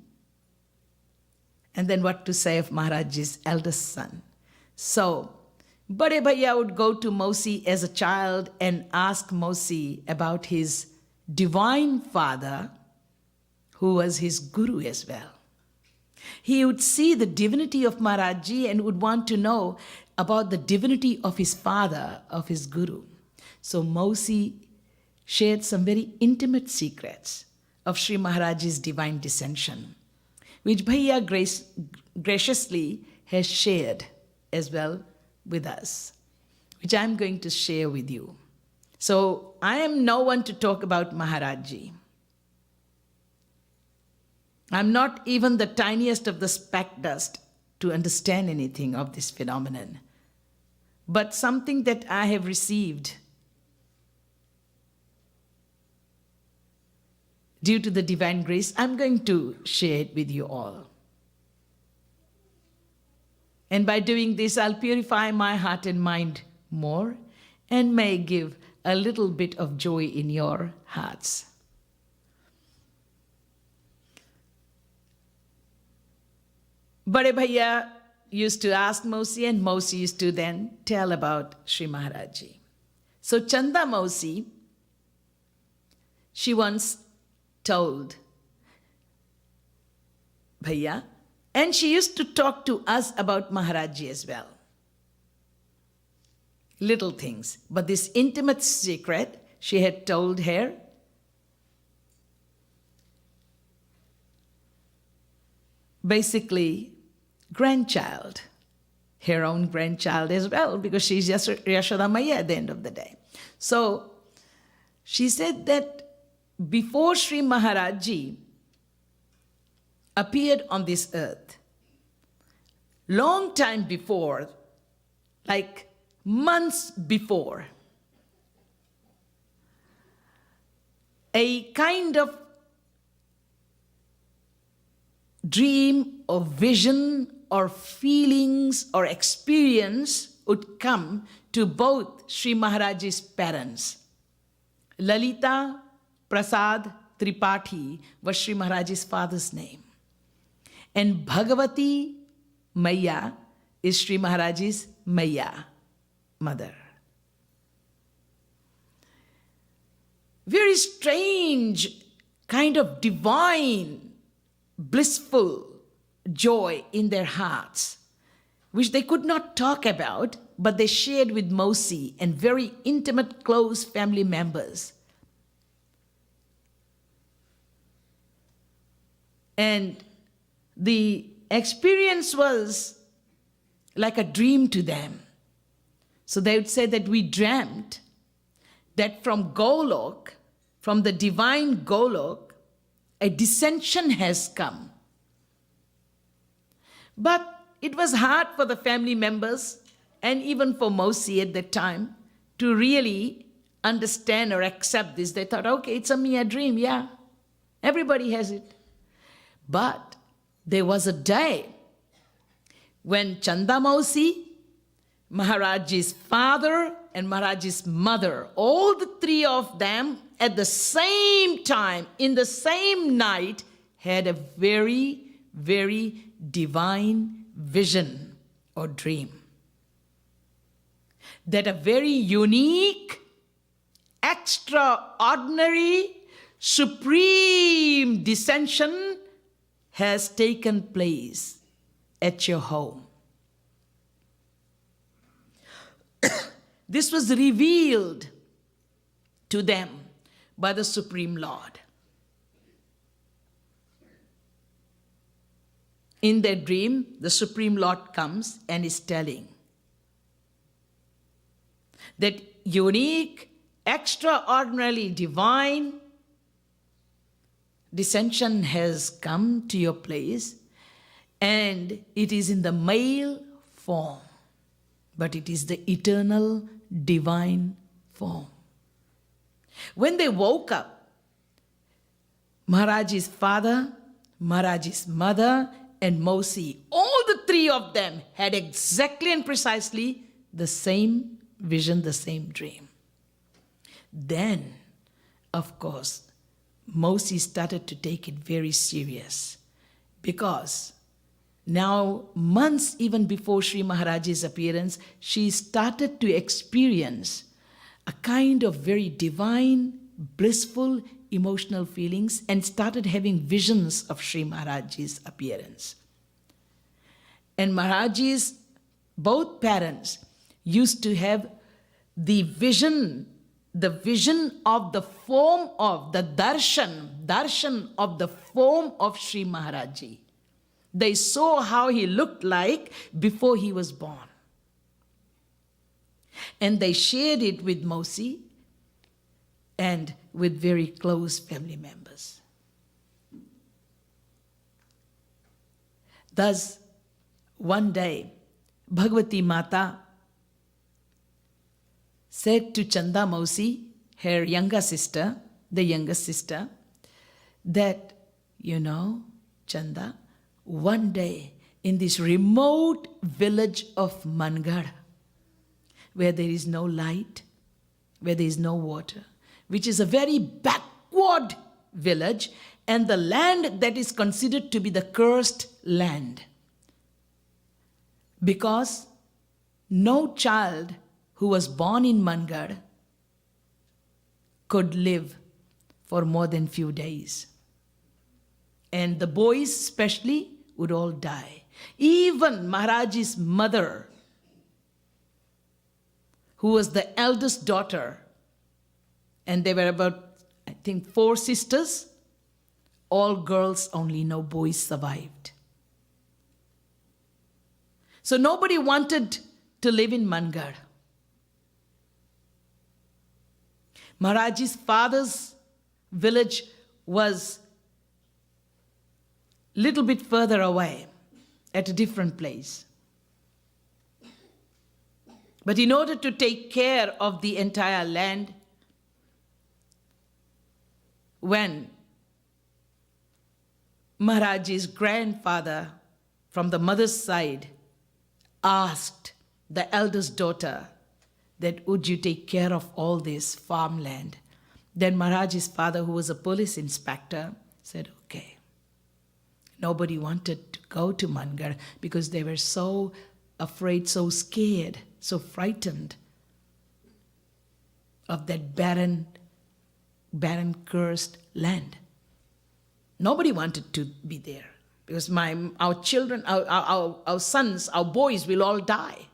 and then what to say of Maharaj Ji's eldest son. So, Bade Bhaiya would go to Mausi as a child and ask Mausi about his divine father, who was his guru as well. He would see the divinity of Maharaj Ji and would want to know about the divinity of his father, of his guru. So Mausi shared some very intimate secrets of Sri Maharaj's divine descension, which Bhaiya graciously has shared as well with us, which I'm going to share with you. So I am no one to talk about Maharaj Ji. I'm not even the tiniest of the speck dust to understand anything of this phenomenon, but something that I have received due to the divine grace, I'm going to share it with you all. And by doing this, I'll purify my heart and mind more and may give a little bit of joy in your hearts. Bade Bhaiya used to ask Mausi, and Mausi used to then tell about Sri Maharaj Ji. So Chanda Mausi, she once told Bhaiya, And she used to talk to us about Maharajji as well. Little things. But this intimate secret she had told her, basically grandchild, her own grandchild as well, because she's just Yashoda Maya at the end of the day. So she said that before Sri Maharajji appeared on this earth, long time before, like months before, a kind of dream or vision or feelings or experience would come to both Sri Maharajji's parents. Lalita Prasad Tripathi was Sri Maharajji's father's name. And Bhagavati Maya is Sri Maharajji's Maya, mother. Very strange, kind of divine, blissful joy in their hearts, which they could not talk about, but they shared with Mosi and very intimate, close family members. And the experience was like a dream to them. So they would say that we dreamt that from Golok, from the divine Golok, a dissension has come. But it was hard for the family members and even for Mosi at that time to really understand or accept this. They thought, okay, it's a mere dream, yeah. Everybody has it. But there was a day when Chanda Mosi, Maharajji's father and Maharajji's mother, all the three of them at the same time, in the same night, had a very, very divine vision or dream. That a very unique, extraordinary, supreme dissension has taken place at your home. This was revealed to them by the Supreme Lord. In their dream, the Supreme Lord comes and is telling that unique, extraordinarily divine dissension has come to your place, and it is in the male form, but it is the eternal divine form. When they woke up, Maharajji's father, Maharajji's mother, and Mosi, all the three of them had exactly and precisely the same vision, the same dream. Then, of course, Mosi started to take it very serious, because now, months even before Sri Maharajji's appearance, she started to experience a kind of very divine, blissful, emotional feelings and started having visions of Sri Maharajji's appearance. And Maharajji's both parents used to have the vision of the form of the darshan of the form of Sri Maharajji. They saw how he looked like before he was born. And they shared it with Mosi and with very close family members. Thus, one day, Bhagavati Mata said to Chanda Mosi, her younger sister, the youngest sister, that, you know, Chanda, one day in this remote village of Mangar, where there is no light, where there is no water, which is a very backward village, and the land that is considered to be the cursed land, because no child who was born in Mangar could live for more than few days. And the boys especially would all die. Even Maharaj's mother, who was the eldest daughter, and there were about, I think, 4 sisters, all girls only, no boys survived. So nobody wanted to live in Mangar. Maharaj's father's village was a little bit further away, at a different place. But in order to take care of the entire land, when Maharaj's grandfather from the mother's side asked the eldest daughter that would you take care of all this farmland, then Maharaj's father, who was a police inspector, said, okay. Nobody wanted to go to Mangar because they were so afraid, so scared, so frightened of that barren, cursed land. Nobody wanted to be there because our children, our sons, our boys will all die.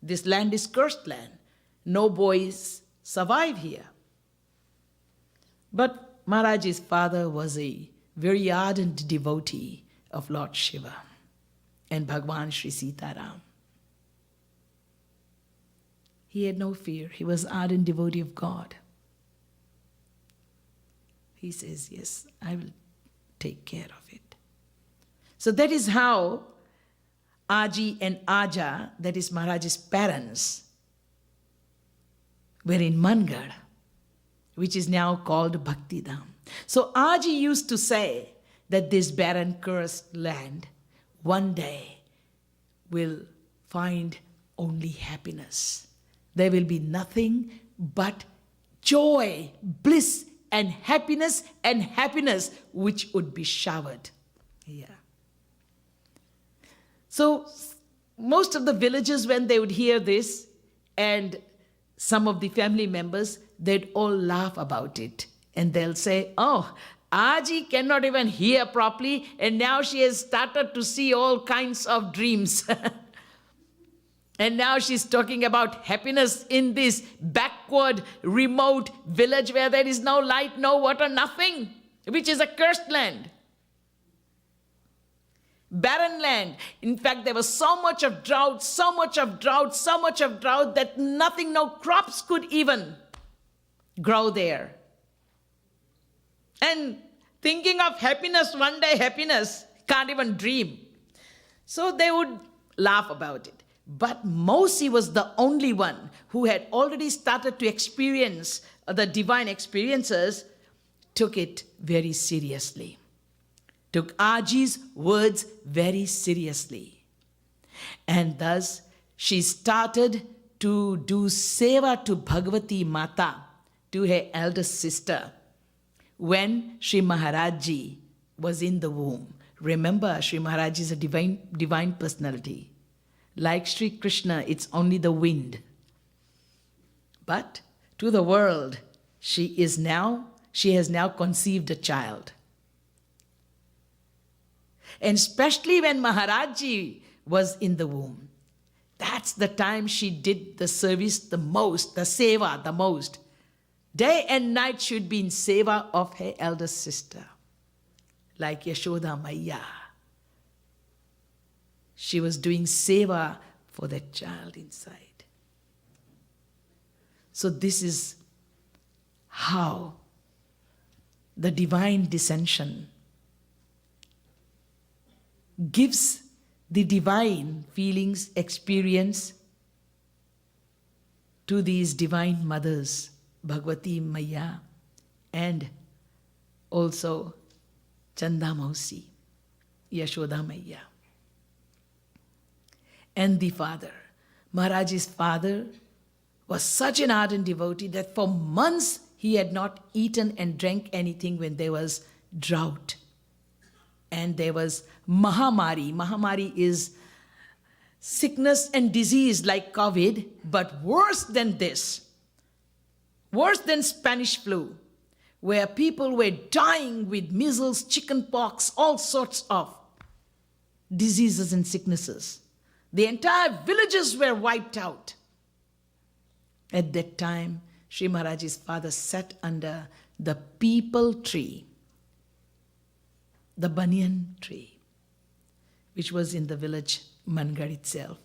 This land is cursed land. No boys survive here. But Maharaj's father was a very ardent devotee of Lord Shiva and Bhagwan Sri Sitaram. He had no fear. He was ardent devotee of God. He says, yes, I will take care of it. So that is how Aji and Aja, that is Maharaj's parents, were in Mangar, which is now called Bhakti Dham. So Aji used to say that this barren, cursed land one day will find only happiness. There will be nothing but joy, bliss, and happiness which would be showered here. So most of the villagers, when they would hear this, and some of the family members, they'd all laugh about it. And they'll say, oh, Aji cannot even hear properly, and now she has started to see all kinds of dreams. And now she's talking about happiness in this backward, remote village where there is no light, no water, nothing, which is a cursed land. Barren land. In fact, there was so much of drought that nothing, no crops could even grow there. And thinking of happiness, one day happiness, can't even dream. So they would laugh about it. But Mausi was the only one who had already started to experience the divine experiences, took it very seriously. Took Aji's words very seriously. And thus she started to do seva to Bhagavati Mata, to her eldest sister, when Sri Maharajji was in the womb. Remember, Sri Maharaj is a divine personality. Like Sri Krishna, it's only the wind. But to the world, she has now conceived a child. And especially when Maharajji was in the womb, that's the time she did the service the most, the seva the most. Day and night should be in seva of her eldest sister, like Yashoda Maya. She was doing seva for that child inside. So this is how the divine descension gives the divine feelings, experience to these divine mothers, Bhagavati Maya, and also Chanda Mausi, Yashoda Maya. And the father, Maharaj's father, was such an ardent devotee that for months he had not eaten and drank anything when there was drought. And there was Mahamari. Mahamari is sickness and disease like COVID, but worse than this, worse than Spanish flu, where people were dying with measles, chicken pox, all sorts of diseases and sicknesses. The entire villages were wiped out. At that time, Sri Maharaj's father sat under the peepal tree, the banyan tree, which was in the village Mangar itself,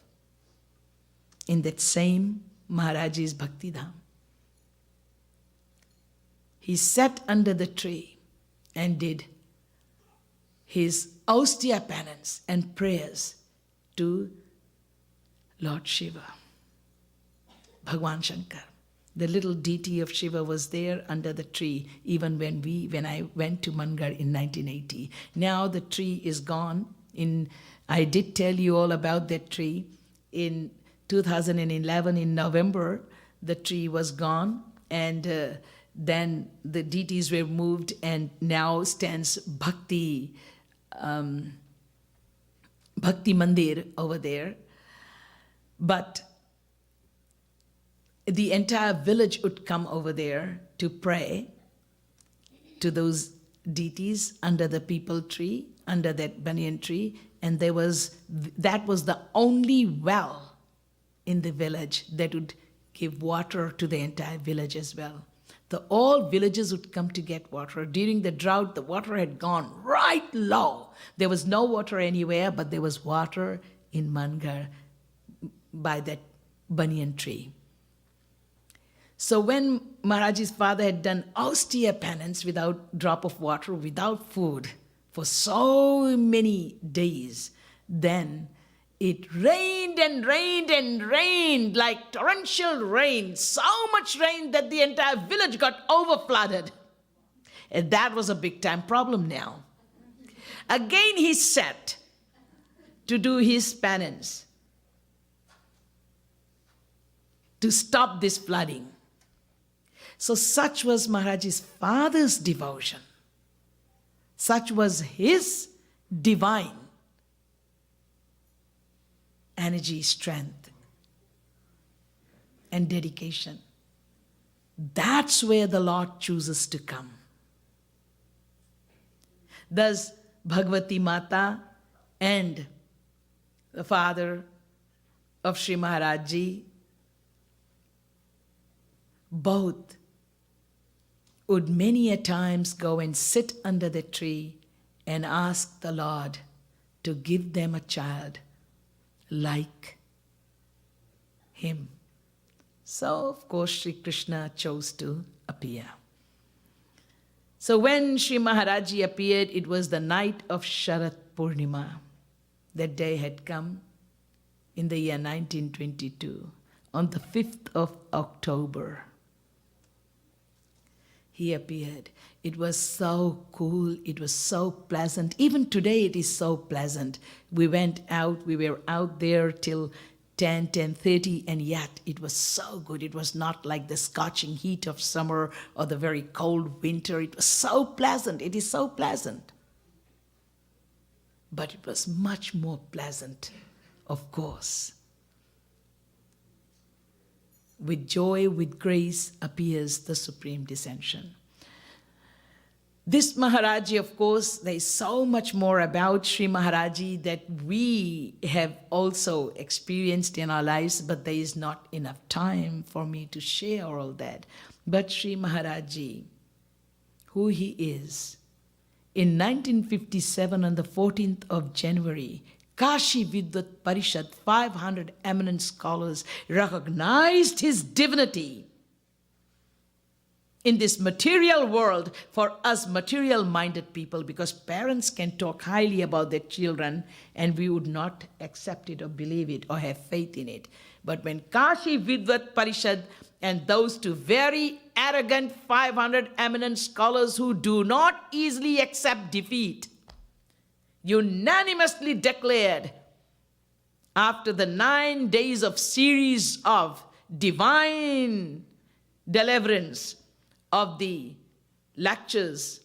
in that same Maharaj's Bhakti Dham. He sat under the tree and did his austere penance and prayers to Lord Shiva, Bhagwan Shankar. The little deity of Shiva was there under the tree even when I went to Mangar in 1980. Now the tree is gone. I did tell you all about that tree. In 2011, in November, the tree was gone, and then the deities were moved, and now stands Bhakti Mandir over there. But the entire village would come over there to pray to those deities under the peepal tree, under that banyan tree, and that was the only well in the village that would give water to the entire village as well. All villages would come to get water. During the drought, the water had gone right low. There was no water anywhere, but there was water in Mangar by that banyan tree. So when Maharaj's father had done austere penance without drop of water, without food, for so many days, then it rained and rained and rained like torrential rain, so much rain that the entire village got overflooded. And that was a big time problem now. Again he sat to do his penance to stop this flooding. So such was Maharaj's father's devotion. Such was his divine energy, strength, and dedication. That's where the Lord chooses to come. Thus, Bhagavati Mata and the father of Sri Maharaj Ji both would many a times go and sit under the tree and ask the Lord to give them a child like him. So, of course, Sri Krishna chose to appear. So when Sri Maharaj Ji appeared, it was the night of Sharat Purnima. That day had come in the year 1922, on the 5th of October. He appeared. It was so cool, it was so pleasant. Even today it is so pleasant. We went out, we were out there till 10:30, and yet it was so good. It was not like the scorching heat of summer or the very cold winter. It was so pleasant. It is so pleasant. But it was much more pleasant, of course. With joy, with grace appears the supreme descension. This Maharaji, of course, there is so much more about Sri Maharaji that we have also experienced in our lives, but there is not enough time for me to share all that. But Sri Maharaji, who he is, in 1957 on the 14th of January, Kashi Vidyut Parishad, 500 eminent scholars recognized his divinity in this material world for us material-minded people, because parents can talk highly about their children and we would not accept it or believe it or have faith in it. But when Kashi Vidyut Parishad and those two very arrogant 500 eminent scholars who do not easily accept defeat unanimously declared, after the 9 days of series of divine deliverance of the lectures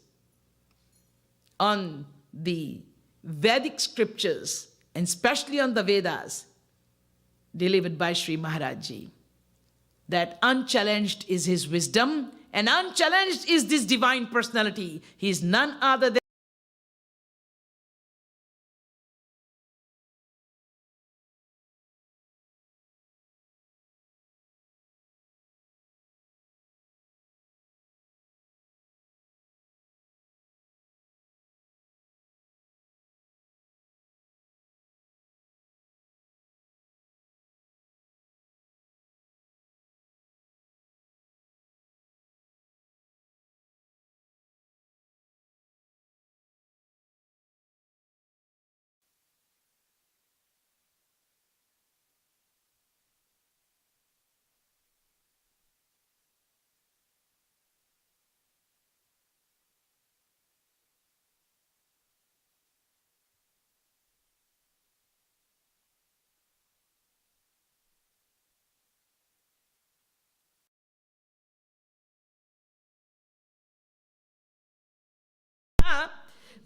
on the Vedic scriptures, and especially on the Vedas, delivered by Sri Maharaj Ji, that unchallenged is his wisdom and unchallenged is this divine personality. He is none other than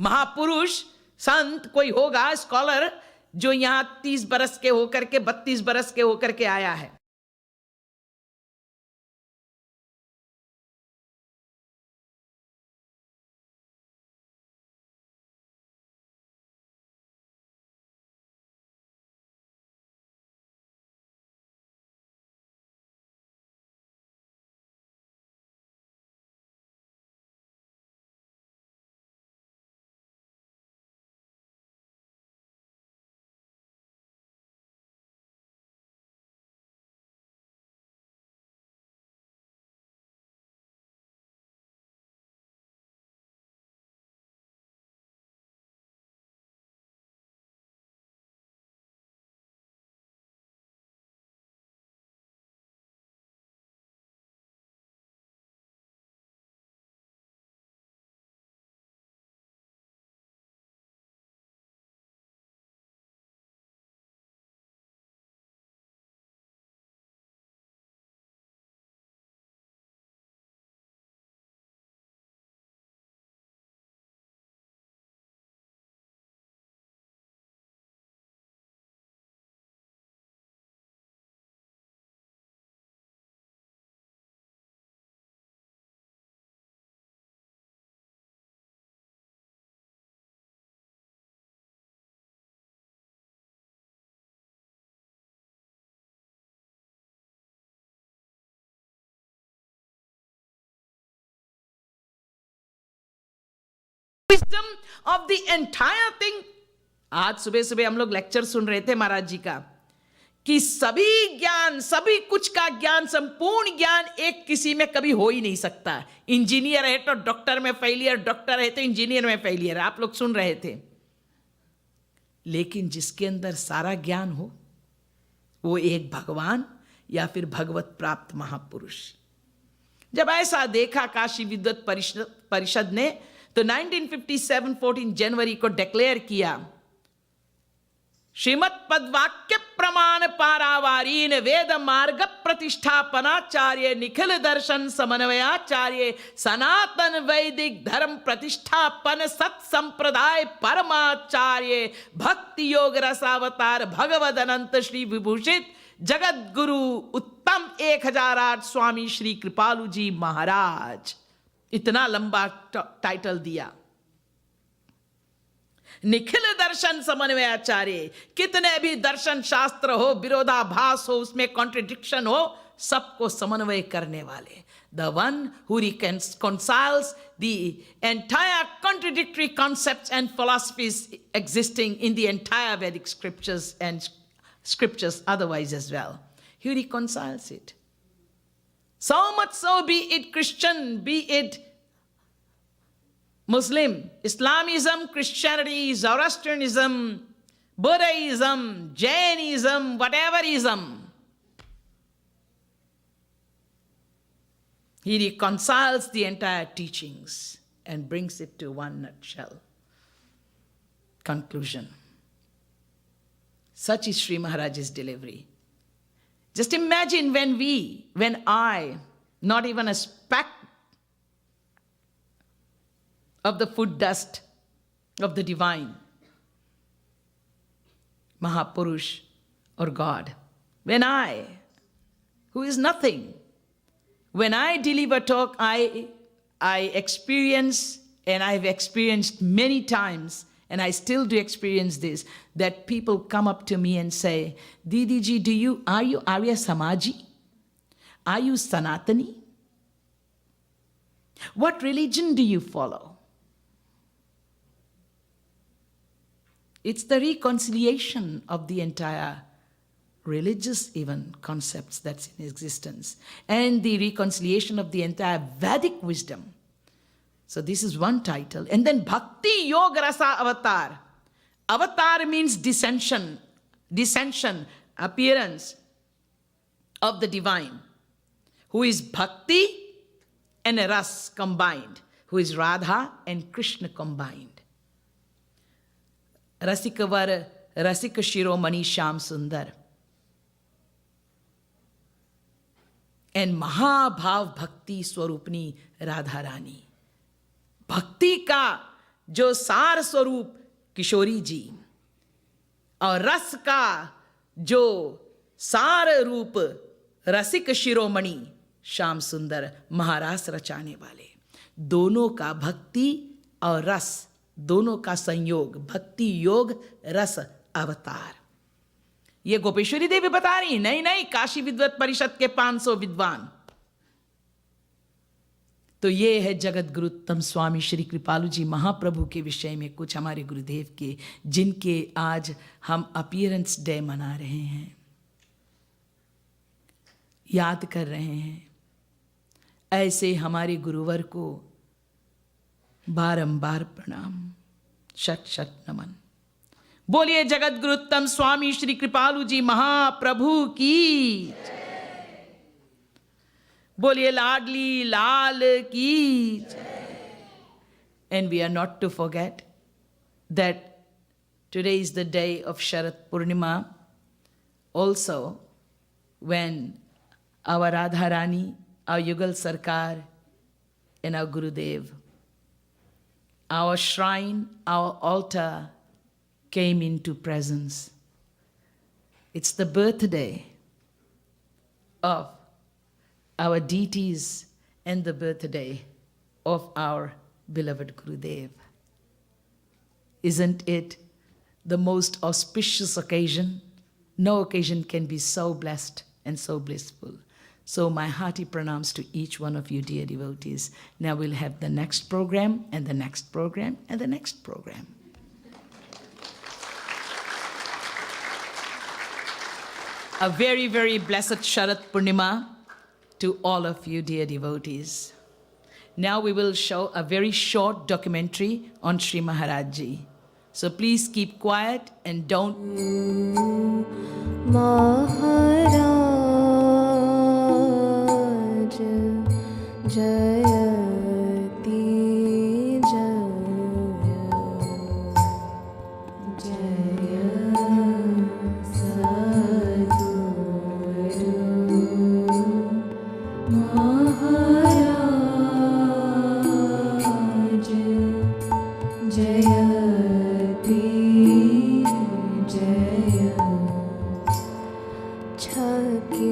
महापुरुष संत कोई होगा, scholar, जो यहां 30 बरस के होकर के 32 बरस के होकर के आया है। Wisdom of the entire thing. आज सुबह सुबह हम लोग लेक्चर सुन रहे थे महाराज जी का कि सभी ज्ञान, सभी कुछ का ज्ञान, संपूर्ण ज्ञान एक किसी में कभी हो ही नहीं सकता। इंजीनियर है तो डॉक्टर में फेलियर, डॉक्टर है तो इंजीनियर में फेलियर, आप लोग सुन रहे थे। लेकिन जिसके अंदर सारा ज्ञान हो वो एक भगवान या फिर भगवत प्राप्त महापुरुष। जब ऐसा देखा काशी विद्वत परिषद ने तो 1957 14 जनवरी को डिक्लेयर किया, श्रीमद पदवाक्य प्रमाण पारावारीन वेद मार्ग प्रतिष्ठापनाचार्य निखिल दर्शन समन्वयाचार्य सनातन वैदिक धर्म प्रतिष्ठापन सत संप्रदाय परमाचार्य भक्ति योग रसावतार भगवद अनंत श्री विभूषित जगत गुरु उत्तम 1008 स्वामी श्री कृपालु जी महाराज। इतना लंबा टाइटल दिया। निखिल दर्शन समन्वयाचार्य, कितने भी दर्शन शास्त्र हो, विरोधाभास हो, उसमें कॉन्ट्रडिक्शन हो, सबको समन्वय करने वाले। The one who reconciles the entire contradictory concepts and philosophies existing in the entire Vedic scriptures and scriptures otherwise as well. He reconciles it. So much so, be it Christian, be it Muslim, Islamism, Christianity, Zoroastrianism, Buddhism, Jainism, whatever ism, he reconciles the entire teachings and brings it to one nutshell. Conclusion. Such is Sri Maharaj's delivery. Just imagine when I, not even a speck of the food dust of the divine, Mahapurush or God, when I, who is nothing, when I deliver talk, I experience, and I've experienced many times, and I still do experience this, that people come up to me and say, Didi Ji, are you Arya Samaji? Are you Sanatani? What religion do you follow? It's the reconciliation of the entire religious even concepts that's in existence, and the reconciliation of the entire Vedic wisdom. So this is one title. And then Bhakti Yoga Rasa Avatar. Avatar means descension, appearance of the divine, who is Bhakti and Ras combined, who is Radha and Krishna combined. Rasikavar, Rasika Shiromani Sham Sundar. And Mahabhav Bhakti Swarupni Radha Rani. भक्ति का जो सार स्वरूप किशोरी जी, और रस का जो सार रूप रसिक शिरोमणि श्याम सुंदर महारास रचाने वाले, दोनों का भक्ति और रस, दोनों का संयोग, भक्ति योग रस अवतार। ये गोपेश्वरी देवी बता रही, नहीं काशी विद्वत परिषद के 500 विद्वान। तो ये है जगत गुरुत्तम स्वामी श्री कृपालु जी महाप्रभु के विषय में कुछ हमारे गुरुदेव के, जिनके आज हम अपीयरेंस डे मना रहे हैं, याद कर रहे हैं। ऐसे हमारे गुरुवर को बारंबार प्रणाम, शत शत नमन। बोलिए जगत गुरुत्तम स्वामी श्री कृपालु जी महाप्रभु की, बोलिए लाडली लाल की। And we are not to forget that today is the day of Sharat Purnima, also when our Radha Rani, our Yugal Sarkar, and our Gurudev, our shrine, our altar came into presence. It's the birthday of our deities and the birthday of our beloved Gurudev. Isn't it the most auspicious occasion? No occasion can be so blessed and so blissful. So my hearty pranams to each one of you, dear devotees. Now we'll have the next program and the next program and the next program. A very, very blessed Sharat Purnima to all of you, dear devotees. Now we will show a very short documentary on Sri Maharaj Ji. So please keep quiet and don't... Maharaj Jayanti Jaya Sadguru Maharaj Jayanti Jaya Chake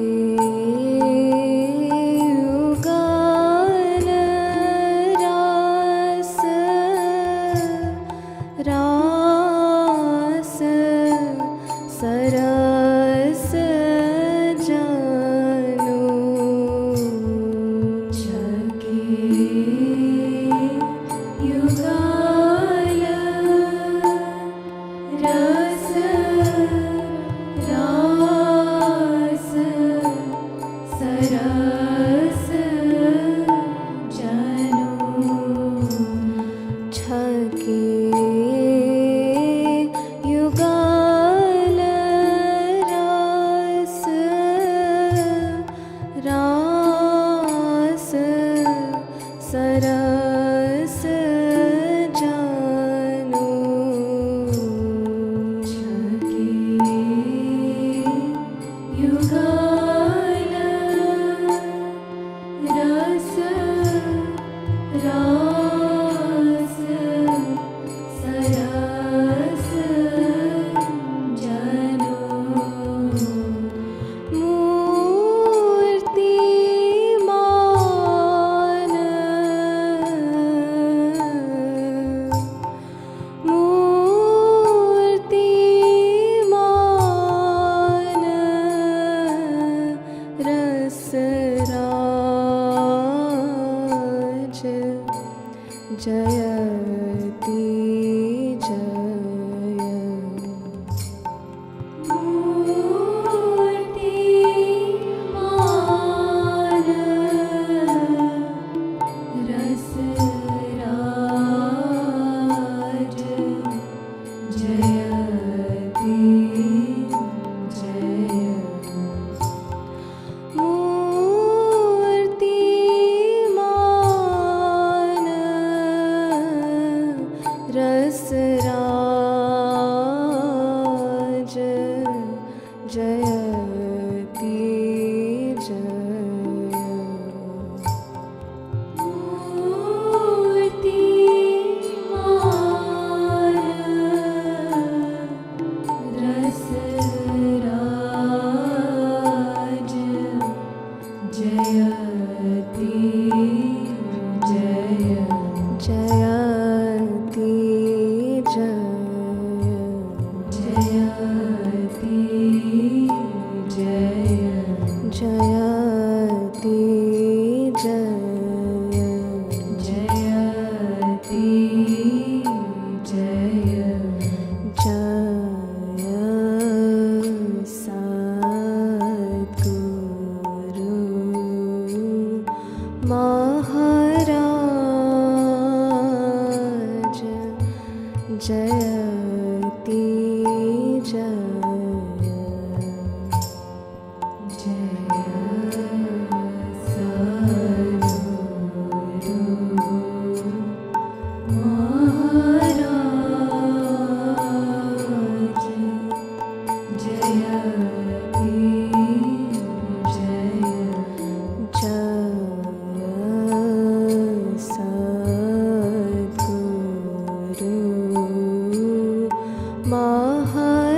Maharaj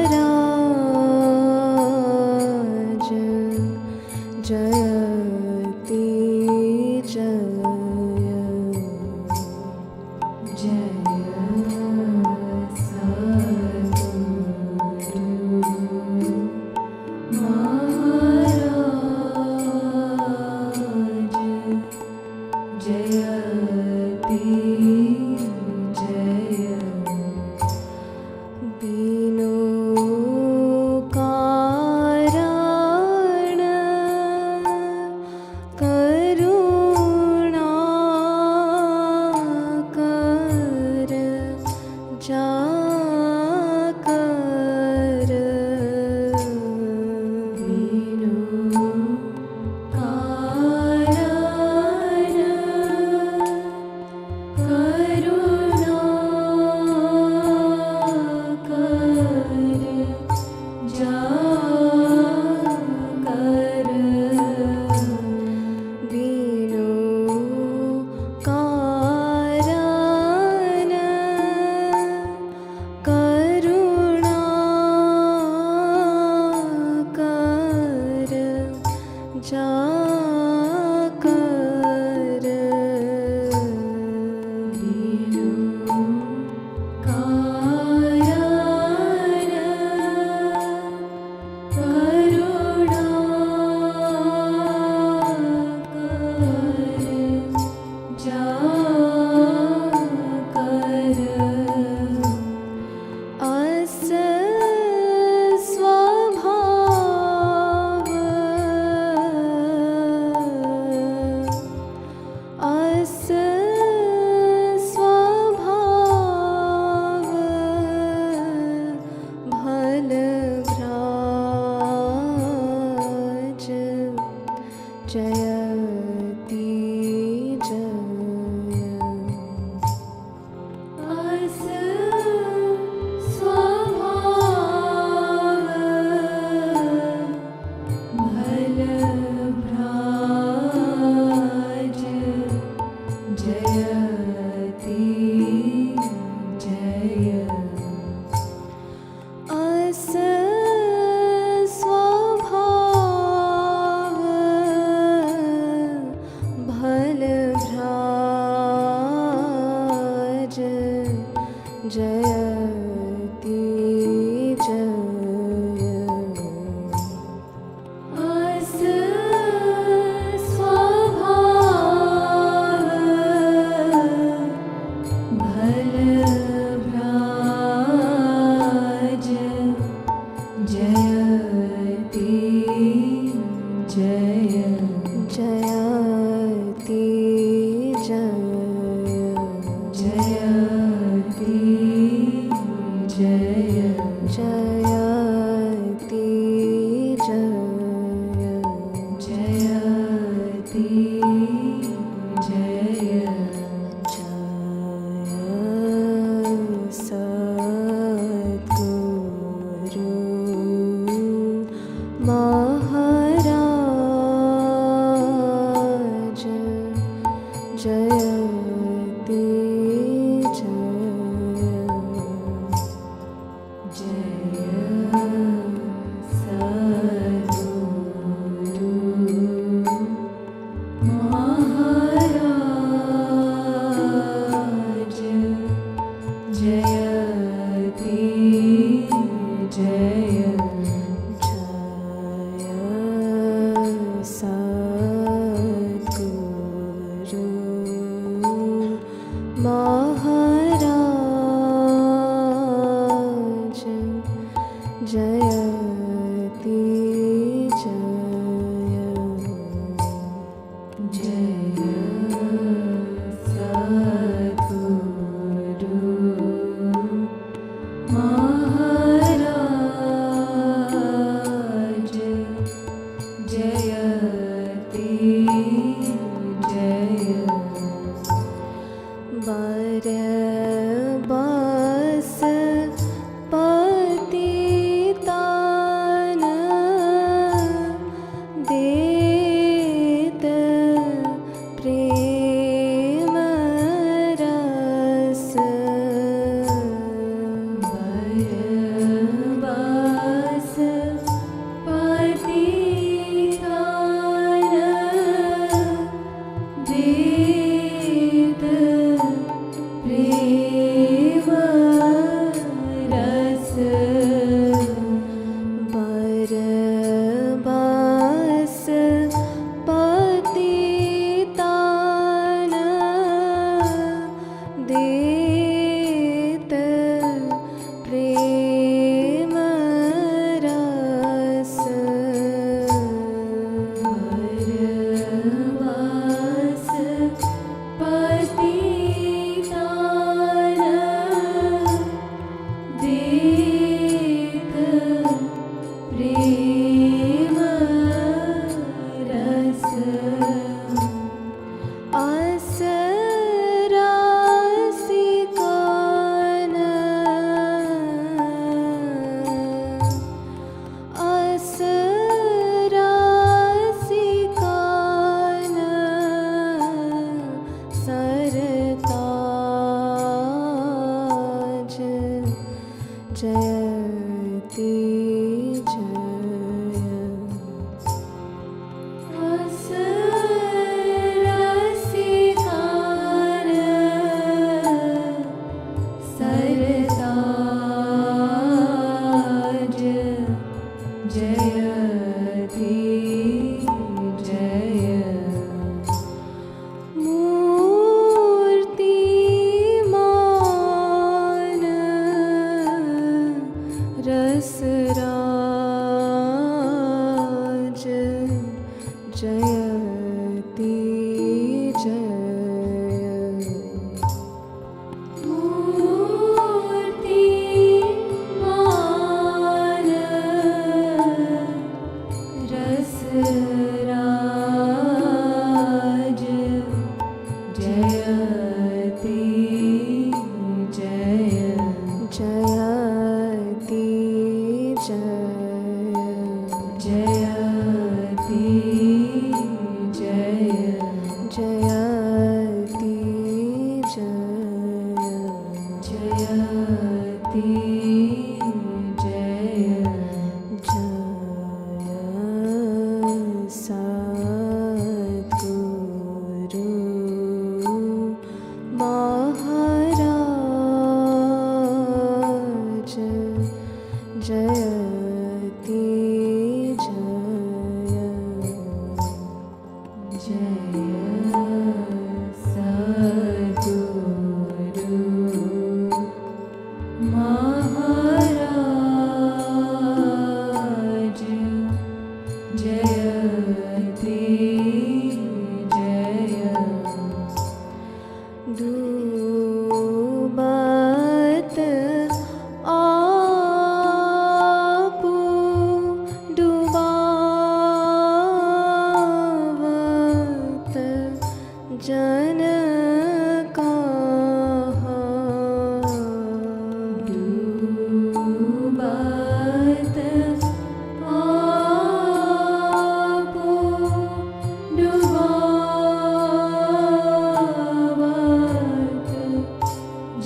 Jayanti Jaya Jaya बरबस पतितान देत प्रेम रस बरबस पतितान देत प्रेम रस बरबस पतितान देत प्रेम रस बरबस पतितान देत प्रेम रस असरासिकान असरासिकान सरताज जयति जय असरसिकान सरताज जयति जय मूर्तिमान रसराज जयति जय मूर्तिमान रसराज जयति जय जयति जय जयति जय जयति जय जयति जय जय सद्गुरु महाराज जयति जय जय सद्गुरु महाराज जयति जय डूबत आपु डुबावत जन कहाँ डूबत आपु डुबावत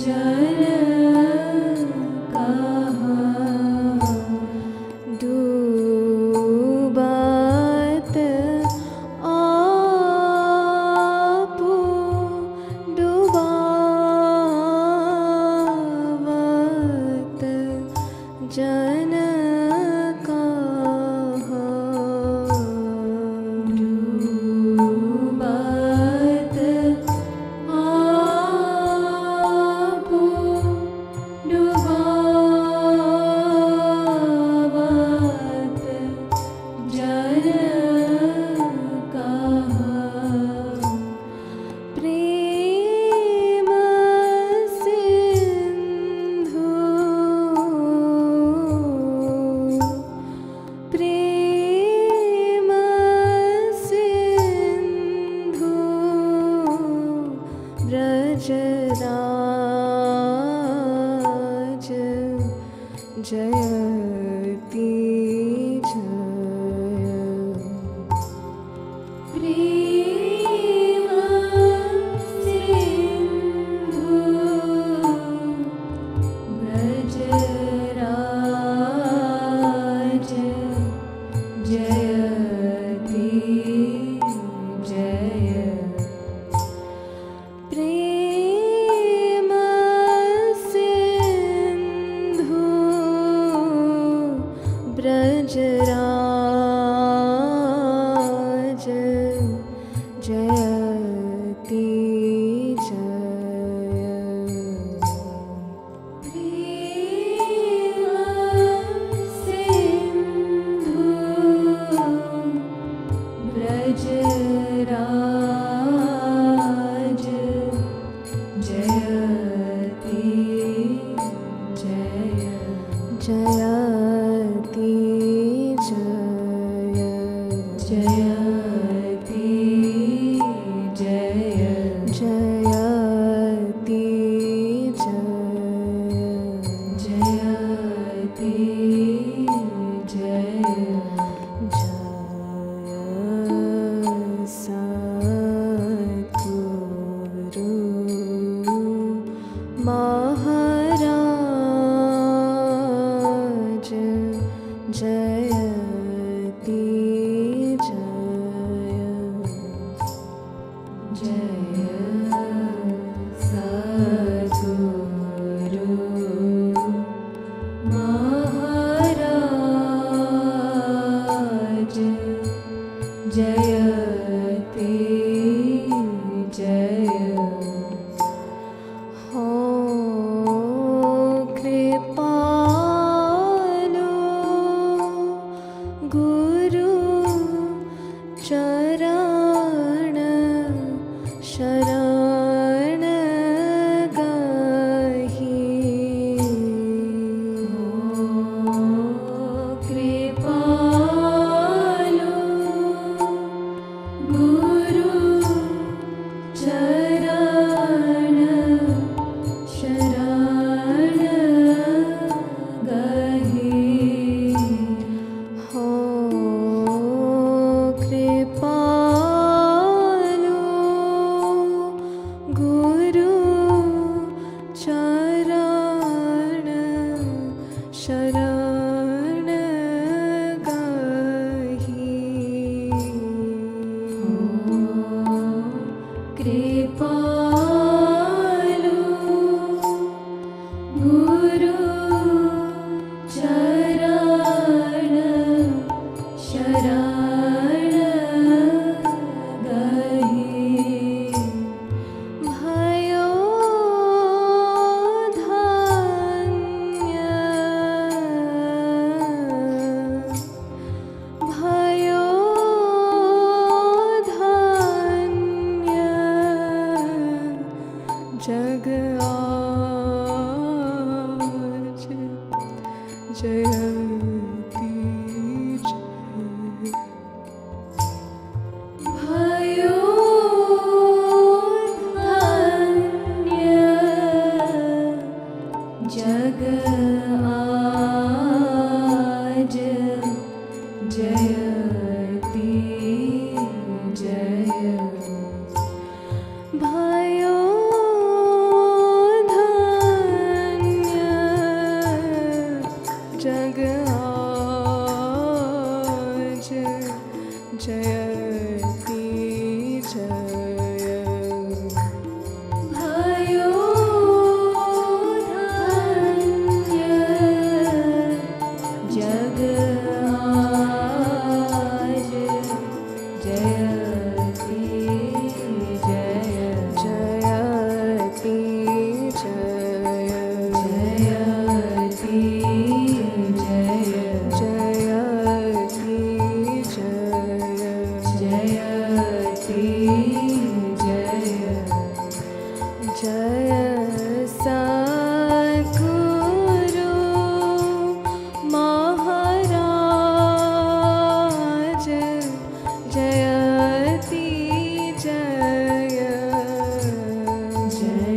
जन कहाँ डूबत आपु जयति जय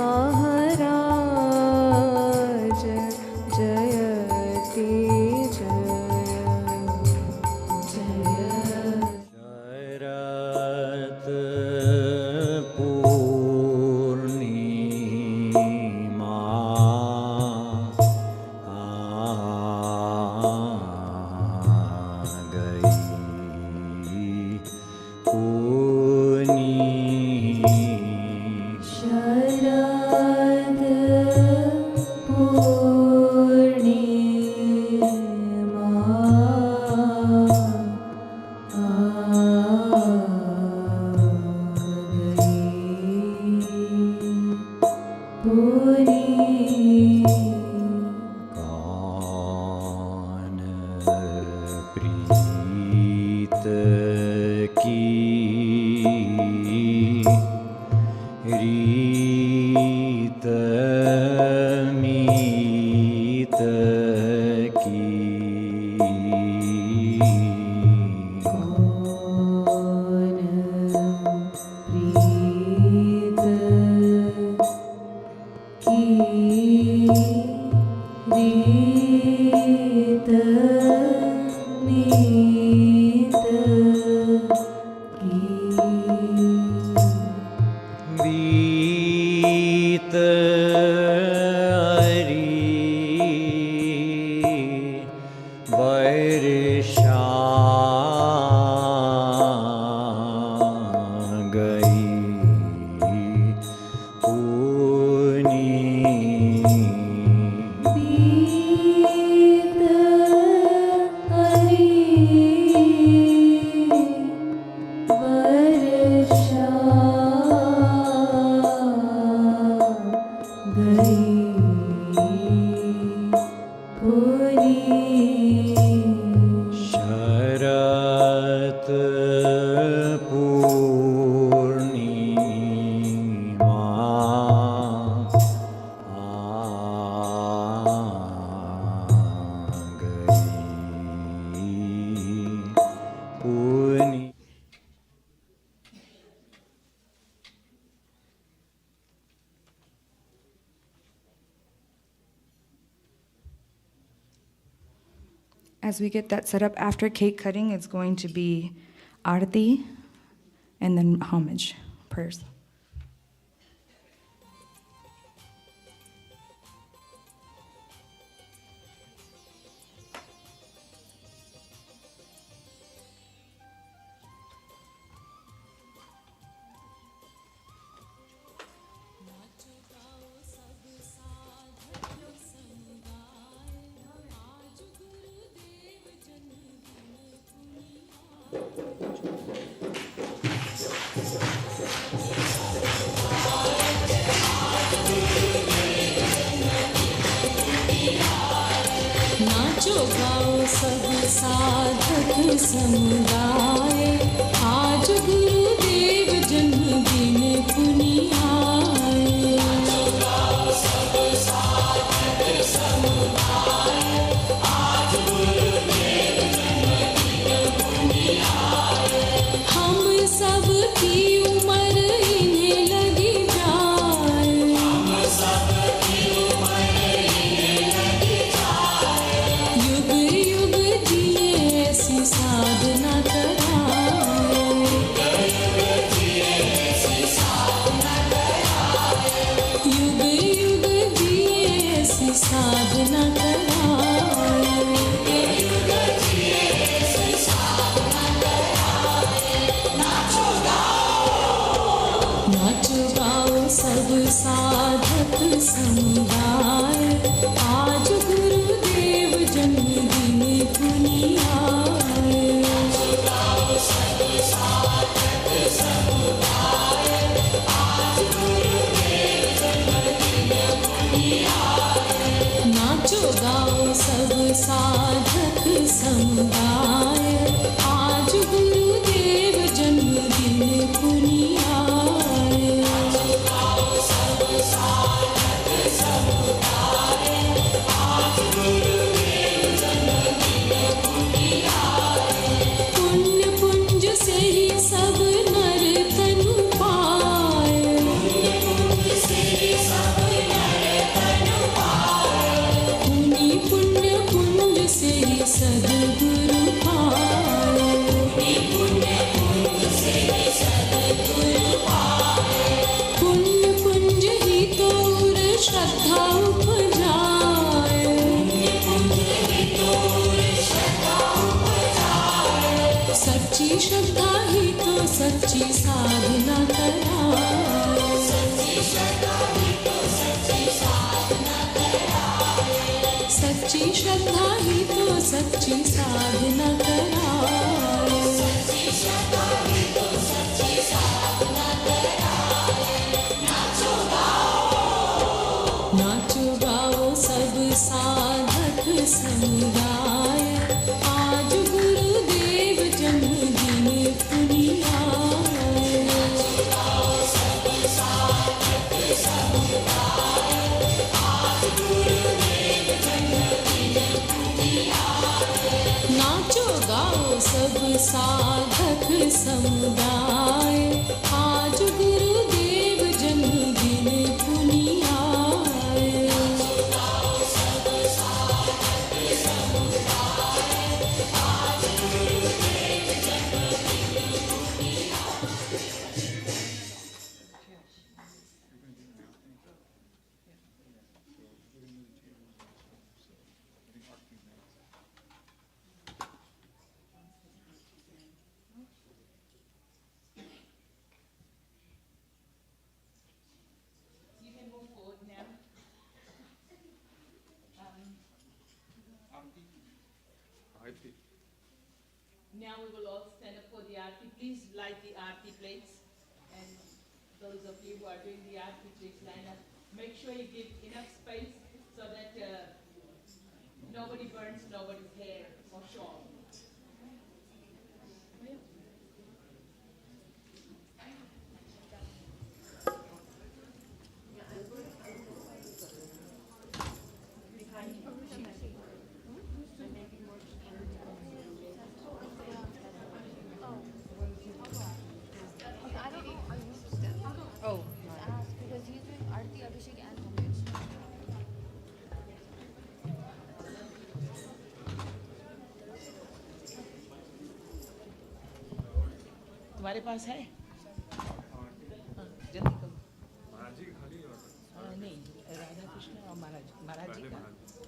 महाराज जयति जय शरत पूर्णिमा आ गई शरद पूर्णिमा आ गई कौन प्रीत की रीत मीत की कौन प्रीत की रीत मीत की बीत हरी वर्षा गई पूनी बीत हरी वर्षा गई पूरी शरत पूर्णिमा आ गई पूर्णि As we get that set up, after cake cutting, it's going to be arati and then homage prayers. नाचो गाओ सब साधक समुदाय, आज गुरुदेव जन्मदिन पुनि आए। नाचो गाओ सब साधक समुदाय, आज गुरुदेव जन्मदिन पुनि आए। हम सब की उम्र इन्हें लगी जाए, हम सब की उम्र इन्हें लगी जाए। युग युग जिए ऐसी साधना कराए, युग युग जिए ऐसी साधना कराए। युग युग जिए ऐसी साधना कराए, युग युग जिए ऐसी साधना कराए। नाचो गाओ सब साधक समुदाय, आज गुरुदेव जन्मदिन पुनि आए। नाचो गाओ सब साधक समुदाय, आज गुरुदेव जन्मदिन पुनि आए। नाचो गाओ सब साधक समुदाय, आज गुरुदेव जन्मदिन पुनि आए। नाचो गाओ सब साधक समुदाय, आज गुरुदेव जन्मदिन पुनि आए। पुण्य पुंज से ही सब नर तनु पाए, पुण्य पुंज से ही सब सच्ची श्रद्धा ही तो सच्ची साधना कराए। नाचो गाओ सब साधक समुदाय, आज गुरुदेव जन्मदिन पुनि आए। नाचो गाओ सब साधक समुदाय, आज गुरुदेव जन्मदिन पुनि आए। Now we will all stand up for the aarti. Please light the aarti plates. And those of you who are doing the aarti, please line up. Make sure you give enough space so that nobody burns nobody's hair or shawl. तुम्हारे पास है? हाँ, जल्दी करो। महाराज जी खाली और नहीं, राधा कृष्ण और महाराज जी का,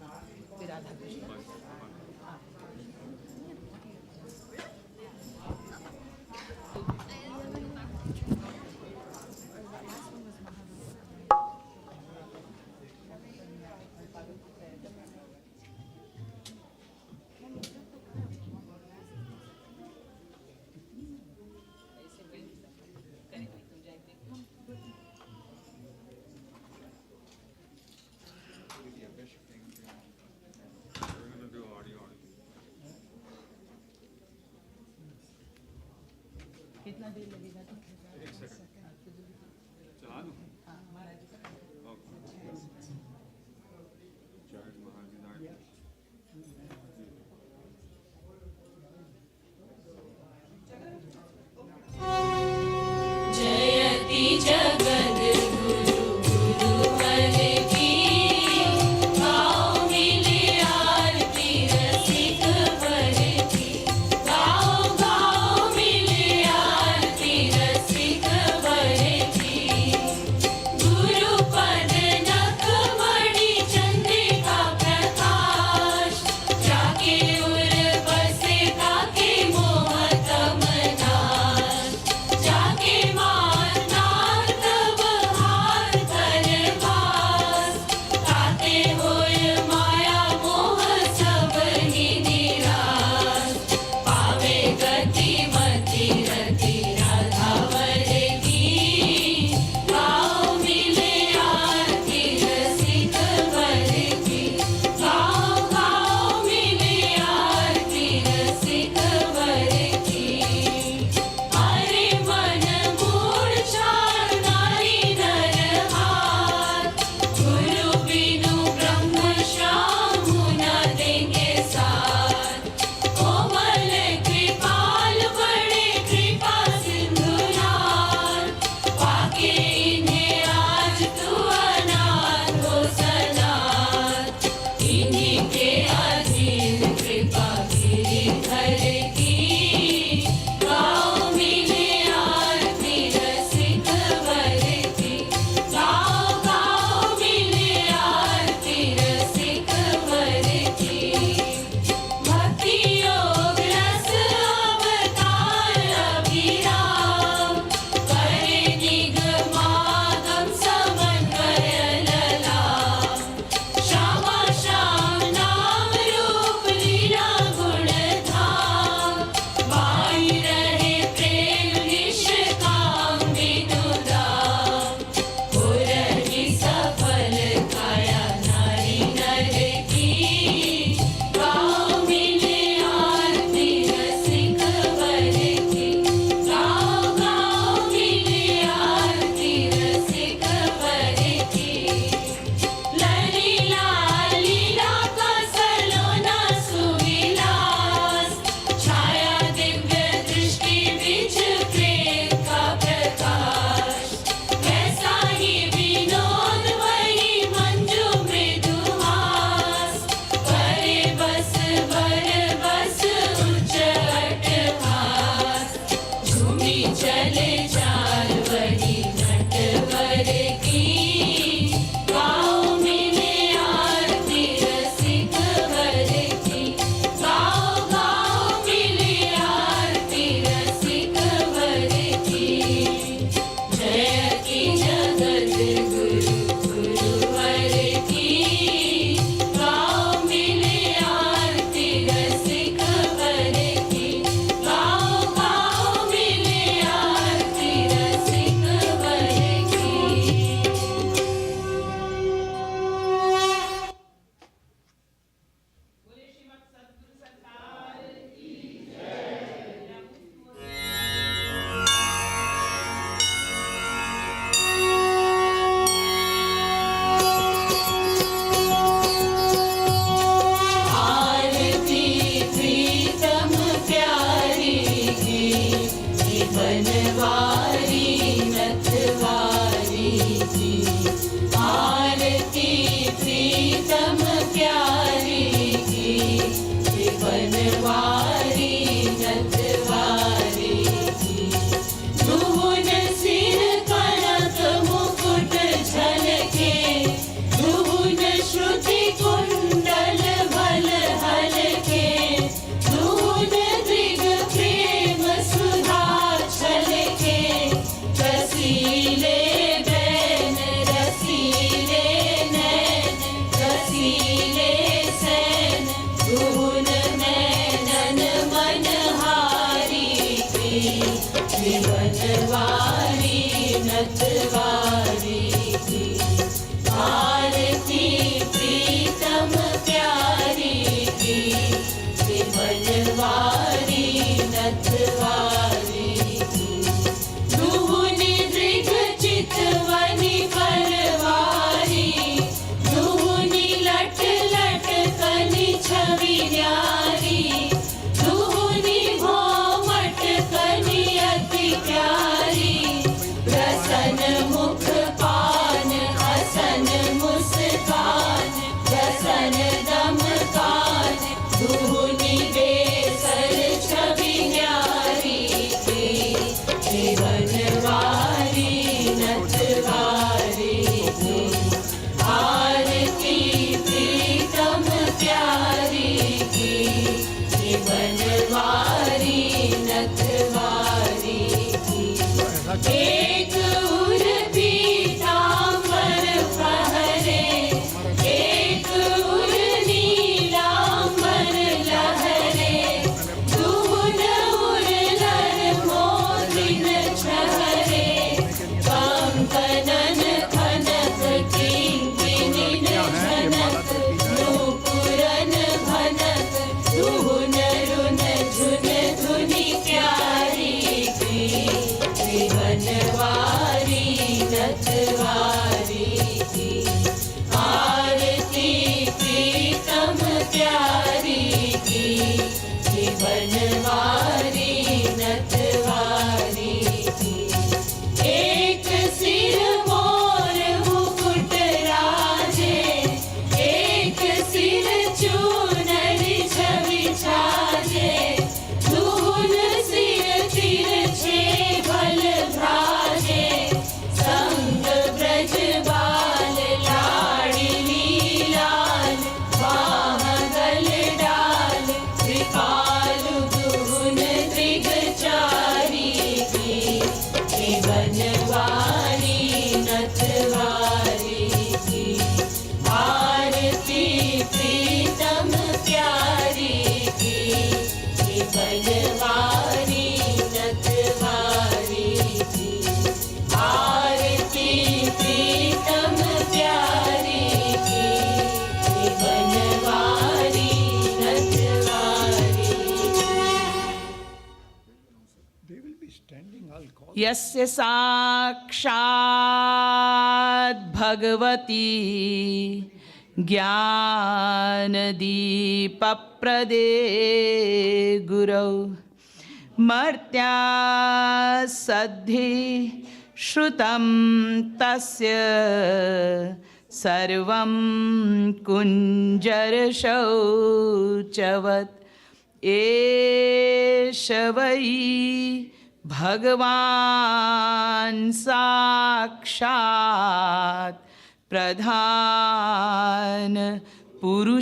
हाँ, फिर राधा कृष्ण। हाँ। कितना देर लगेगा? एक सेकंड चला दूं? हाँ, महाराज जी का। जय महाराज जी जयति जगद्गुरु गुरुवर की, गाओ मिले आरती रसिक वर की। गाओ गाओ मिले आरती प्रीतम प्यारी की बनवारी नथवारी की दुहुन सिर कनक मुकुट झलके दुहुन श्रुति कुंडल भल हलके दुहुन दृग प्रेम सुधा छलके रसीले बैन रसीले नैन रसीले सैन दुहुन नैनन मनहारी की बनवारी नथवारी की आरती प्रीतम प्यारी की बनवारी नथवारी की दुहुनि दृग चितवनि परवारी दुहुनि लट लट कनि छवि न्यारी दुहुनि भौमट कनि अति प्यारी प्रसन्न मुख पान हसन मुस्कान रसन दम कान दुहुनि बेसर छवि न्यारी की बनवारी नथवारी की आरती प्रीतम प्यारी की बनवारी नथवारी की एक उर पीतांबर पहरे एक उर नीलांबर लहरे दुहुन उर नर मोतिन छहरे कंकनन खनक किंकिनिन झनक नूपुरन भनक दुहुन रुन झुन धुनि प्यारी की बनवारी नथवारी की आरती प्रीतम प्यारी की बनवारी नथवारी की एक सिर मोर मुकुट राजे एक सिर चूनरी छवि छाजे दुहुन सिर तिरछे भल भ्राजे संग ब्रज बाल लाडली लाल बाह गल डाल कृपालु दुहुन दृग चारी की बनवारी नथवारी की आरती प्रीतम प्यारी की बनवारी नथवारी की आरती प्रीतम प्यारी की Banwari नथवारी They will be standing, I'll call. यस्य साक्षात् भगवती ज्ञानदीपप्रदे गुरौ मर्त्या सद्धि श्रुतं तस्य सर्वं कुञ्जरशौचवत् एष वै भगवान् साक्षात् प्रधान पुरुषेश्वरः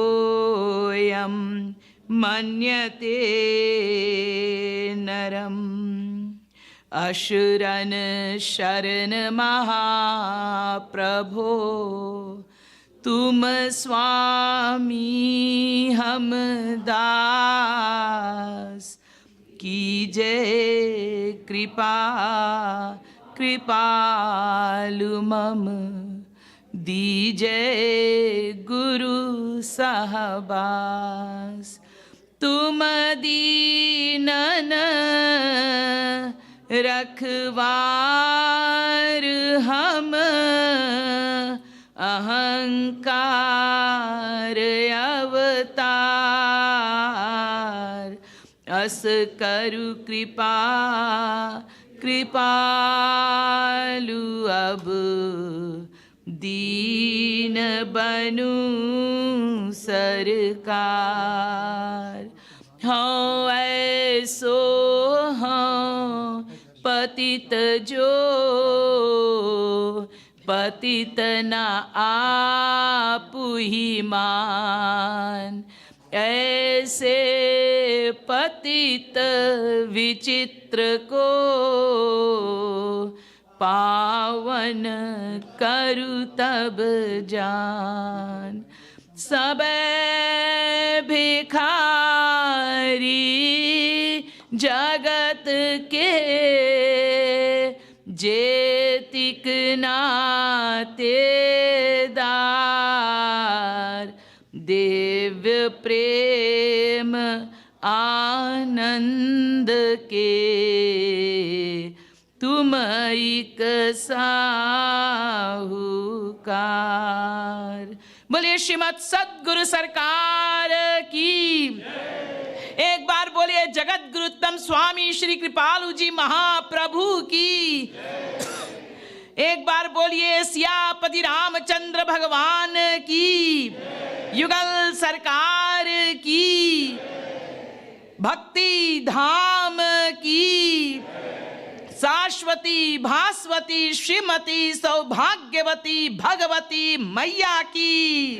योगेश्वरैर्विमृग्याङ्घ्रिर्लोकोऽयं मन्यते नरम् असुरन शरण महाप्रभो तुम स्वामी हम दास कीजय कृपा कृपालु मम दीजय गुरु सहबास तुम दीनन रखवार हम अहंकार अवतार करु कृपा कृपालु अब दीन बनू सरकार। हाँ ऐसो हाँ पतित जो पतित न आपु ही मान। ऐसे पतित विचित्र को पावन करु तब जान। सब भिखारी जगत के जेतिक नातेदार। दिव्य प्रेम आनंद के तुम एक साहूकार। बोलिए श्रीमद सद्गुरु सरकार की। एक बार बोलिए जगत गुरुत्तम स्वामी श्री कृपालु जी महाप्रभु की। एक बार बोलिए सियापति रामचंद्र भगवान की। युगल सरकार की। भक्ति धाम की। शाश्वती भास्वती श्रीमती सौभाग्यवती भगवती मैया की।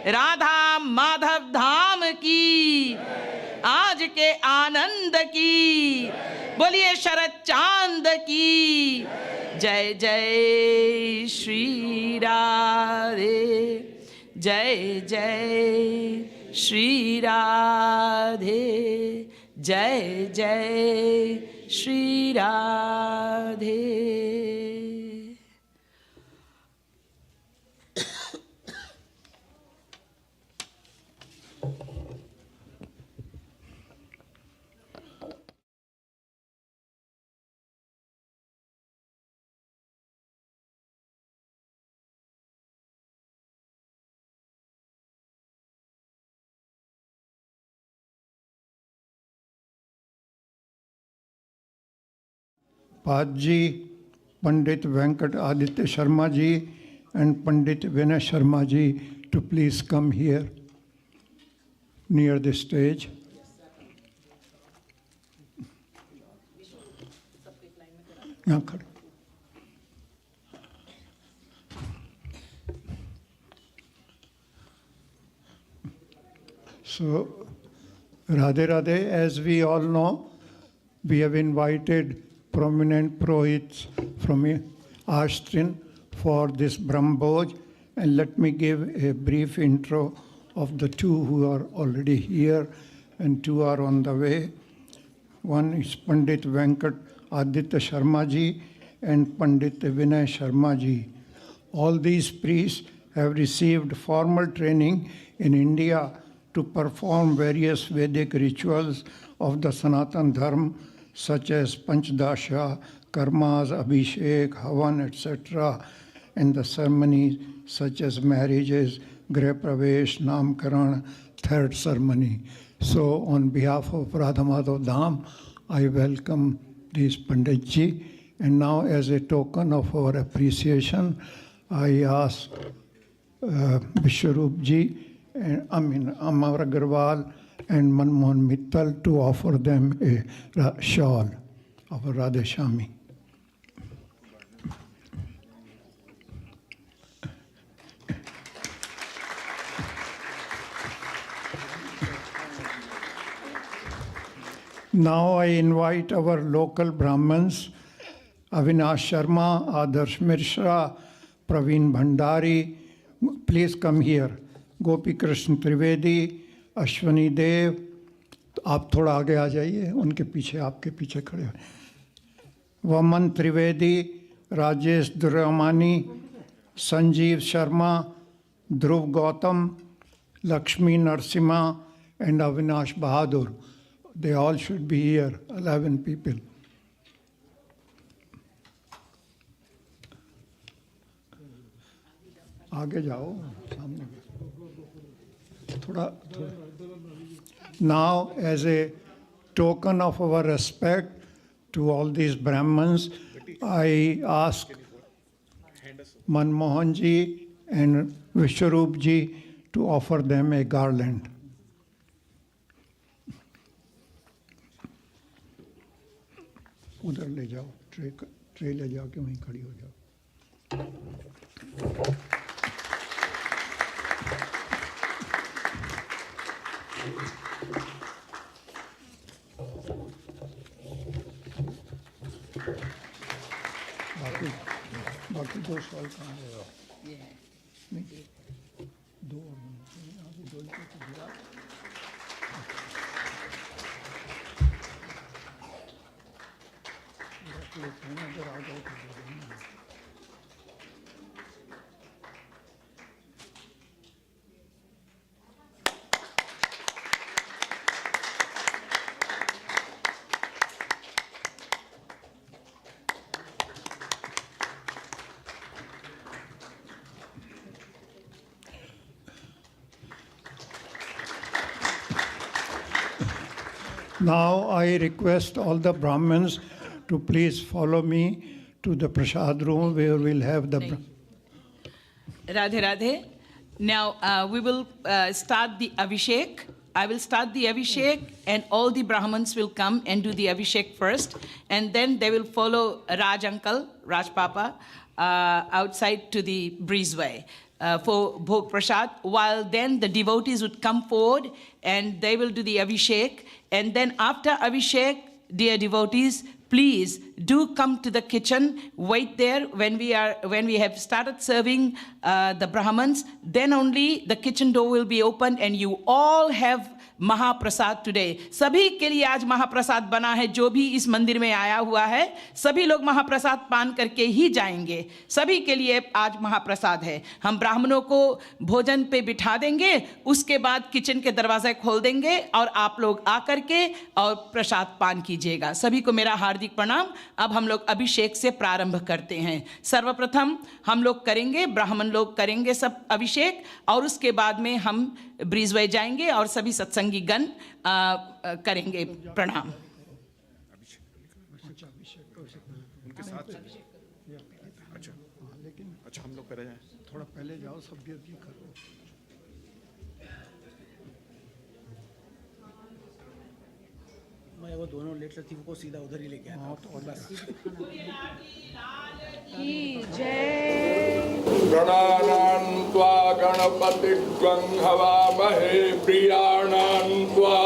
राधा माधव धाम की। आज के आनंद की। बोलिए शरद चांद की। जय जय श्री राधे। जय जय श्री राधे। जय जय Shri Radhe. Padji, Pandit Venkat Aditya Sharma ji and Pandit Vinay Sharma ji to please come here near the stage. यहाँ खड़े। So, Radhe Radhe, as we all know, we have invited prominent Purohits from Ashtin for this Brahmbhoj, and let me give a brief intro of the two who are already here and two are on the way. One is Pandit Venkat Aditya Sharma ji and Pandit Vinay Sharma ji. All these priests have received formal training in India to perform various Vedic rituals of the Sanatan Dharma, such as Panchdasha, Karmas, Abhishek, Havan, etc., and the ceremonies such as marriages, Greh Pravesh, Namkaran, third ceremony. So on behalf of Radha Madhav Dham, I welcome these Panditji. And now as a token of our appreciation, I ask Vishwaroop and Amar Agarwal and Manmohan Mittal to offer them a shawl of Radha Shami. Now I invite our local Brahmins, Avinash Sharma, Adarsh Mishra, Praveen Bhandari, please come here. Gopi Krishna Trivedi, Ashwani Dev, आप थोड़ा आगे आ जाइए, उनके पीछे आपके पीछे खड़े हैं. वमन त्रिवेदी, राजेश दुर्रामानी, संजीव शर्मा, ध्रुव Gautam, Lakshmi Narasimha, and Avinash Bahadur. They all should be here, 11 people. आगे जाओ, सामने. थोड़ा. Now, as a token of our respect to all these Brahmins, I ask Manmohan ji and Vishwarup ji to offer them a garland. उधर ले जाओ, tray ले जाओ कि वहीं खड़ी हो जाओ. बाकी 2 सवाल कहाँ गए हो? नहीं, 2 यहाँ पे 2 लिखे दिया. इधर आ जाओ तो दे देना. Now I request all the Brahmins to please follow me to the prasad room where we'll have the... Radhe Radhe. Now we will start the Abhishek. I will start the Abhishek and all the Brahmins will come and do the Abhishek first. And then they will follow Raj Uncle, Raj Papa, outside to the breezeway. For Bhog Prasad, while then the devotees would come forward and they will do the Abhishek. And then after Abhishek, dear devotees, please do come to the kitchen, wait there when we have started serving the Brahmins, then only the kitchen door will be opened and you all have महाप्रसाद today. सभी के लिए आज महाप्रसाद बना है. जो भी इस मंदिर में आया हुआ है सभी लोग महाप्रसाद पान करके ही जाएंगे. सभी के लिए आज महाप्रसाद है. हम ब्राह्मणों को भोजन पे बिठा देंगे, उसके बाद किचन के दरवाजे खोल देंगे और आप लोग आकर के और प्रसाद पान कीजिएगा. सभी को मेरा हार्दिक प्रणाम. अब हम लोग अभिषेक से प्रारंभ करते हैं. सर्वप्रथम हम लोग करेंगे, ब्राह्मण लोग करेंगे सब अभिषेक और उसके बाद में हम ब्रीजवे जाएंगे और सभी सत्संगी गण करेंगे प्रणाम. उनके साथ अच्छा हम लोग करे जाएं. थोड़ा पहले जाओ, सब भी करो. मैं वो दोनों लेट लतीफ को सीधा उधर ही लेके आया तो और बस. गणानां त्वा गणपतिग्वं हवामहे प्रियाणां त्वा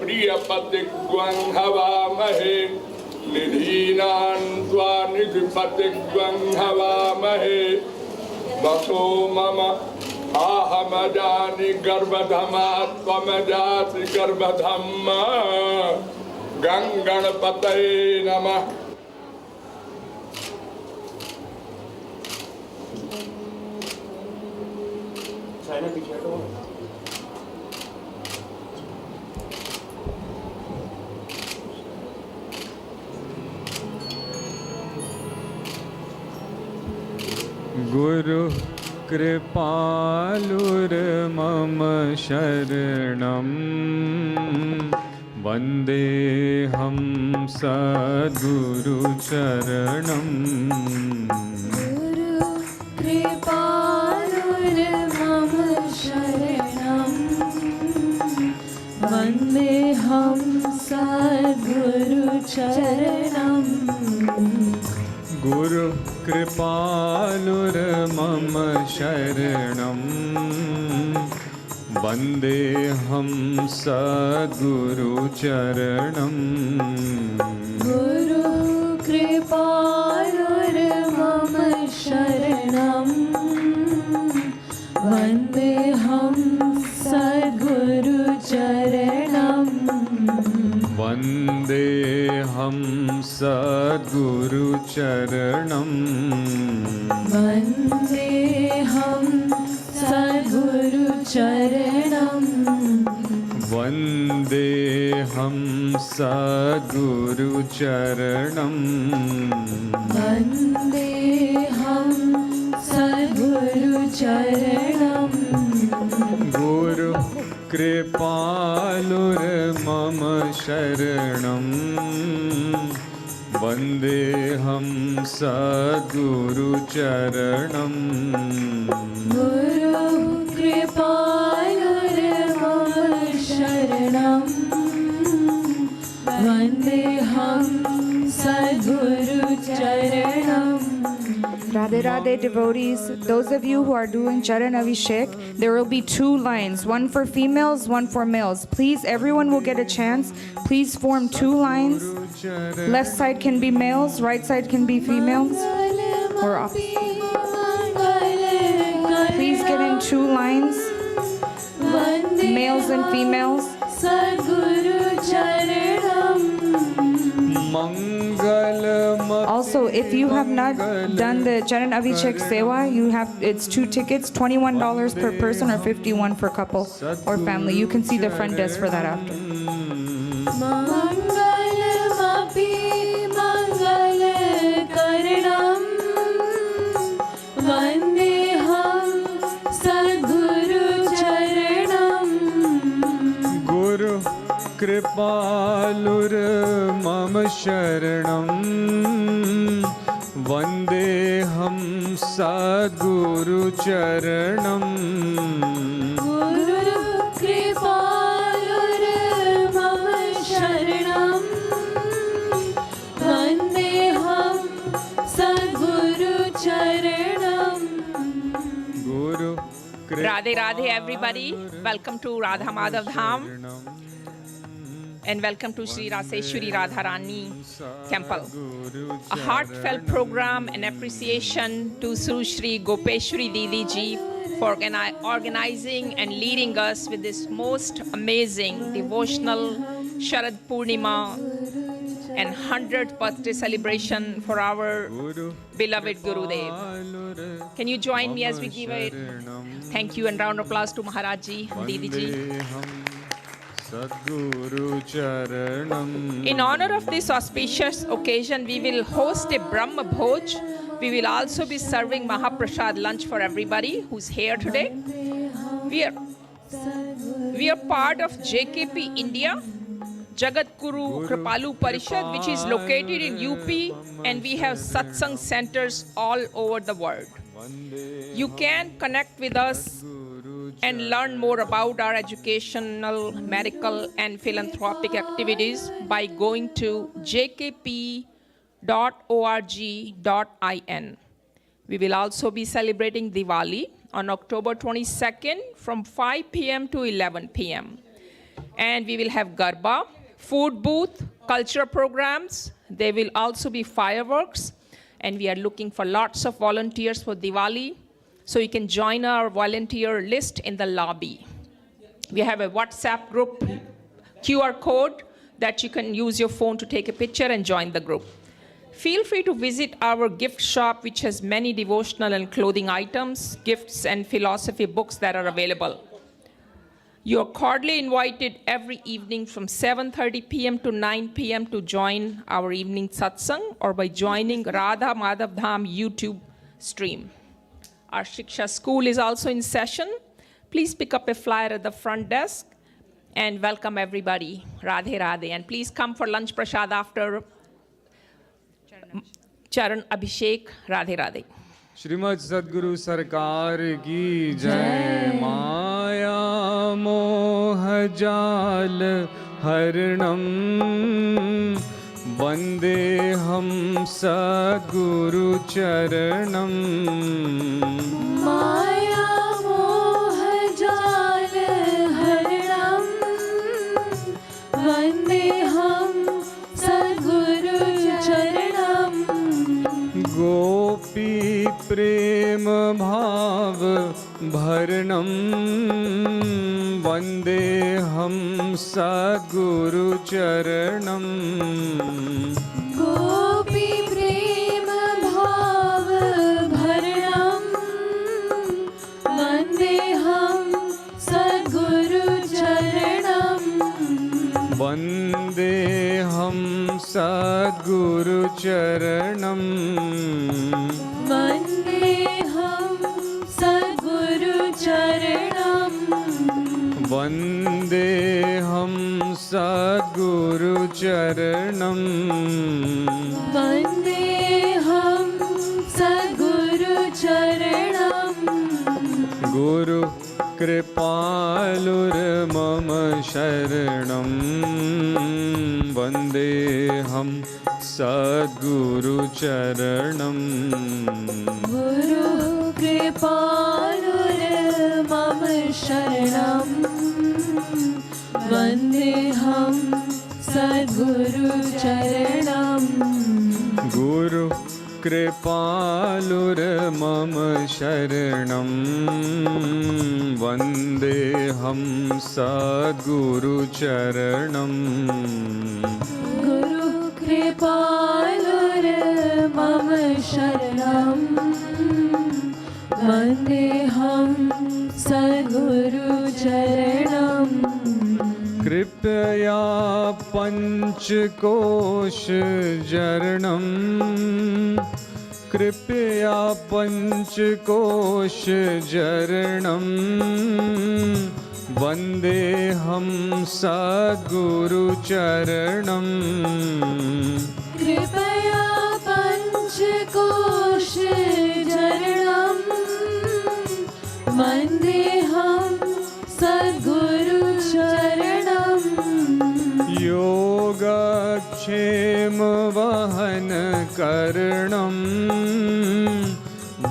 प्रियपतिग्वं हवामहे निधीनां त्वा निधिपतिग्वं हवामहे वसो मम आहमजानि गर्भधमा त्वमजासि गर्भधम्मा गणपतये नमः. गुरु कृपालुर्मम शरणं वन्देऽहं सद्गुरुचरणं. गुरु कृपालुर्मम शरणं वन्देऽहं सद्गुरुचरणं. गुरु कृपालुर्मम शरणं वन्देऽहं सद्गुरुचरणं. गुरु कृपालुर्मम शरणं वन्देऽहं सद्गुरुचरणं. वन्देऽहं सद्गुरुचरणं. वन्देऽहं सद्गुरुचरणं. वन्देऽहं सद्गुरुचरणं. वन्देऽहं सद्गुरुचरणं. गुरु कृपालुर्मम शरणं वन्देऽहं सद्गुरुचरणं गुरु कृपालुर्मम शरणं वन्देऽहं सद्गुरुचरणम्. Radhe Radhe devotees, those of you who are doing Charan Abhishek, there will be 2 lines, one for females, one for males. Please, everyone will get a chance. Please form 2 lines. Left side can be males, right side can be females. Or opposite. Please get in 2 lines, males and females. Also, if you have not done the Charan Abhishek Sewa, it's 2 tickets, $21 per person or $51 for couple or family. You can see the front desk for that after. Mangalamapi Mangalakaranam Vandeham Sadguru Charanam. गुरु कृपालुर्मम शरणं वन्देऽहं सद्गुरुचरणं Guru Kripalurmam Sharanam Vandeham Sadguru Charanam. Guru Radhe Radhe everybody, welcome to Radha Madhav Dham and welcome to Sri Rasheswari Radha Rani Temple. A heartfelt program and appreciation to Sushree Gopeshwari Devi Ji for organizing and leading us with this most amazing devotional Sharad Purnima and 100th birthday celebration for our beloved Gurudev. Can you join me as we give a thank you and round of applause to Maharaj Ji, Didi Ji. In honor of this auspicious occasion, we will host a Brahma Bhoj. We will also be serving Mahaprasad lunch for everybody who's here today. We are part of JKP India, Jagadguru Kripalu Parishad, which is located in UP, and we have satsang centers all over the world. You can connect with us and learn more about our educational, medical, and philanthropic activities by going to jkp.org.in. We will also be celebrating Diwali on October 22nd from 5 p.m. to 11 p.m. And we will have Garba, food booth, cultural programs. There will also be fireworks. And we are looking for lots of volunteers for Diwali. So you can join our volunteer list in the lobby. We have a WhatsApp group QR code that you can use your phone to take a picture and join the group. Feel free to visit our gift shop, which has many devotional and clothing items, gifts, and philosophy books that are available. You are cordially invited every evening from 7:30 p.m. to 9 p.m. to join our evening satsang or by joining Radha Madhav Dham YouTube stream. Our Shiksha school is also in session. Please pick up a flyer at the front desk and welcome everybody. Radhe Radhe. And please come for lunch prasad after Charan Abhishek. Radhe Radhe. Shrimad सद्गुरु सरकार की जय। माया मोह जाल हरणम वंदेहम सद्गुरु चरणम। माया मोह जाल हरणम वंदेहम सद्गुरु चरणम। गोपी प्रेम भाव भरणम वंदेहम सद्गुरु चरणम। गोपी प्रेम भाव भरणम वंदेहम सद्गुरु चरणम। वंदेहम सद्गुरु चरणम। वंदेहम सद्गुरु चरणम। वन्देऽहं सद्गुरुचरणं वन्देऽहं सद्गुरुचरणं गुरु कृपालुर्मम शरणं वन्देऽहं सद्गुरुचरणं गुरु कृपालुर्मम शरणं वन्देऽहं सद्गुरुचरणं गुरु कृपालुर्मम शरणं वन्देऽहं सद्गुरुचरणं गुरु कृपालुर्मम शरणं वन्देऽहं सद्गुरुचरणं कृपया पञ्चकोशजरणं कृपया पञ्चकोशजरणं वन्देऽहं सद्गुरुचरणं कृपया पञ्चकोशजरणं वन्देऽहं सद्गुरुचरणं योगक्षेमवहनकरणं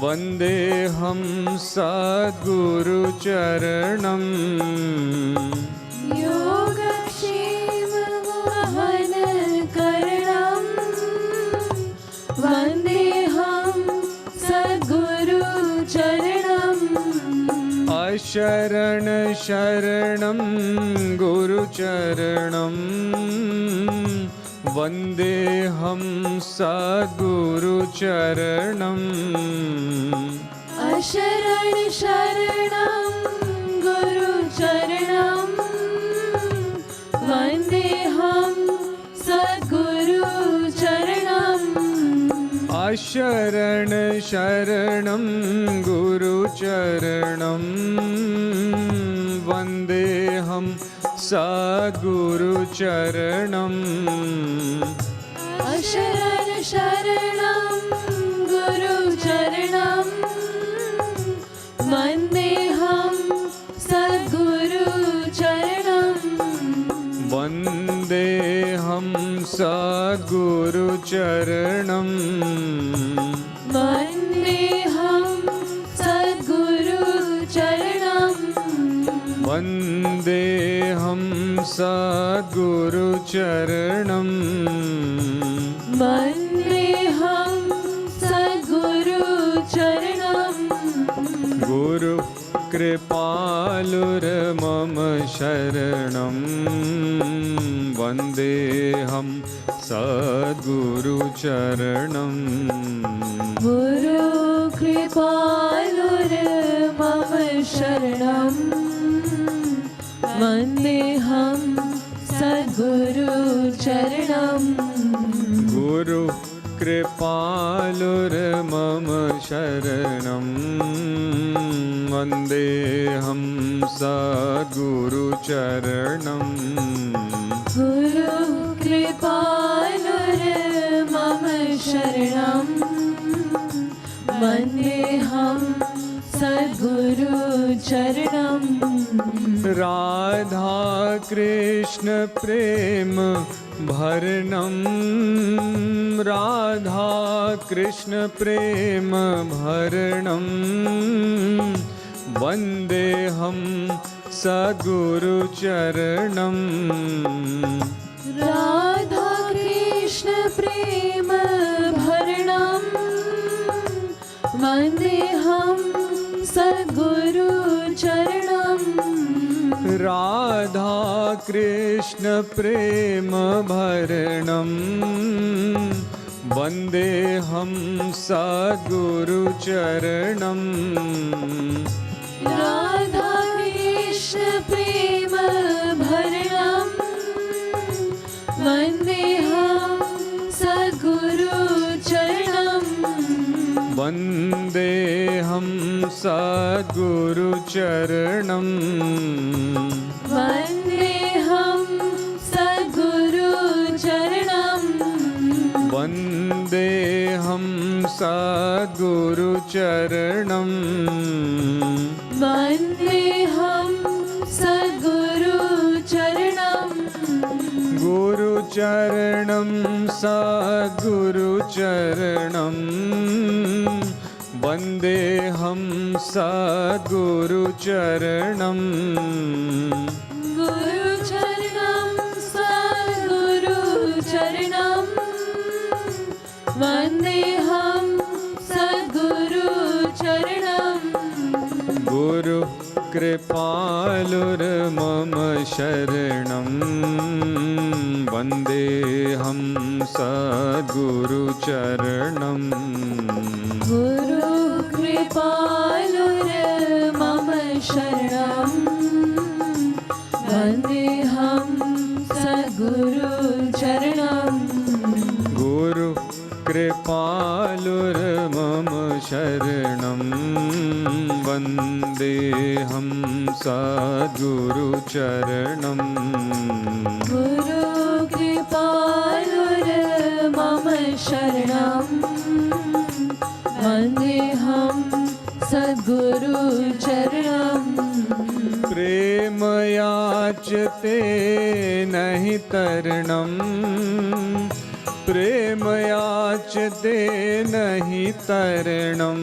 वन्देऽहं सद्गुरुचरणं योगक्षेमवहनकरणं वन्देऽहं सद्गुरुचरणम् अशरण शरणं गुरुचरणं वन्देऽहं सद्गुरुचरणं अशरण शरणं गुरुचरणं वन्देऽहं सद्गुरुचरणम् अशरण शरणं गुरुचरणं वन्देऽहं सद्गुरुचरणम् अशरण शरणं गुरुचरणं वन्देऽहं सद्गुरुचरणं वन्देऽहं सद्गुरुचरणं वन्देऽहं सद्गुरुचरणं वन्देऽहं सद्गुरुचरणं वन्देऽहं सद्गुरुचरणं गुरु कृपालुर्मम शरणं वन्देऽहं सद्गुरुचरणं गुरु कृपालुर्मम शरणं वन्देऽहं सद्गुरुचरणं गुरु कृपालुर्मम शरणं वन्देऽहं सद्गुरुचरणं गुरु कृपालुर्मम शरणं वन्देऽहं सद्गुरुचरणं राधा कृष्ण प्रेम भरणं राधा कृष्ण प्रेम भरणं वन्देऽहं सद्गुरुचरणं राधा कृष्ण प्रेम भरणं वन्देऽहं सद्गुरुचरणं राधा कृष्ण प्रेम भरणं वन्देऽहं सद्गुरुचरणं राधा कृष्ण प्रेम भरणं वन्देऽहं सद्गुरुचरणं वन्देऽहं सद्गुरुचरणं सद्गुरुचरणम् वन्देऽहं सद्गुरुचरणं गुरुचरणं सद्गुरुचरणं वन्देऽहं सद्गुरुचरणं गुरुचरणं सद्गुरुचरणं वन्देऽहं सद्गुरुचरणं गुरु कृपालुर्मम शरणं वन्देऽहं सद्गुरुचरणं गुरु कृपालुर्मम शरणं वन्देऽहं सद्गुरुचरणं गुरु कृपालुर्मम शरणं वन्देऽहं सद्गुरुचरणं गुरु कृपालुर्मम शरणं वन्देऽहं सद्गुरुचरणं प्रेम याचते नहि तरणं प्रेम याचते नहि तरणं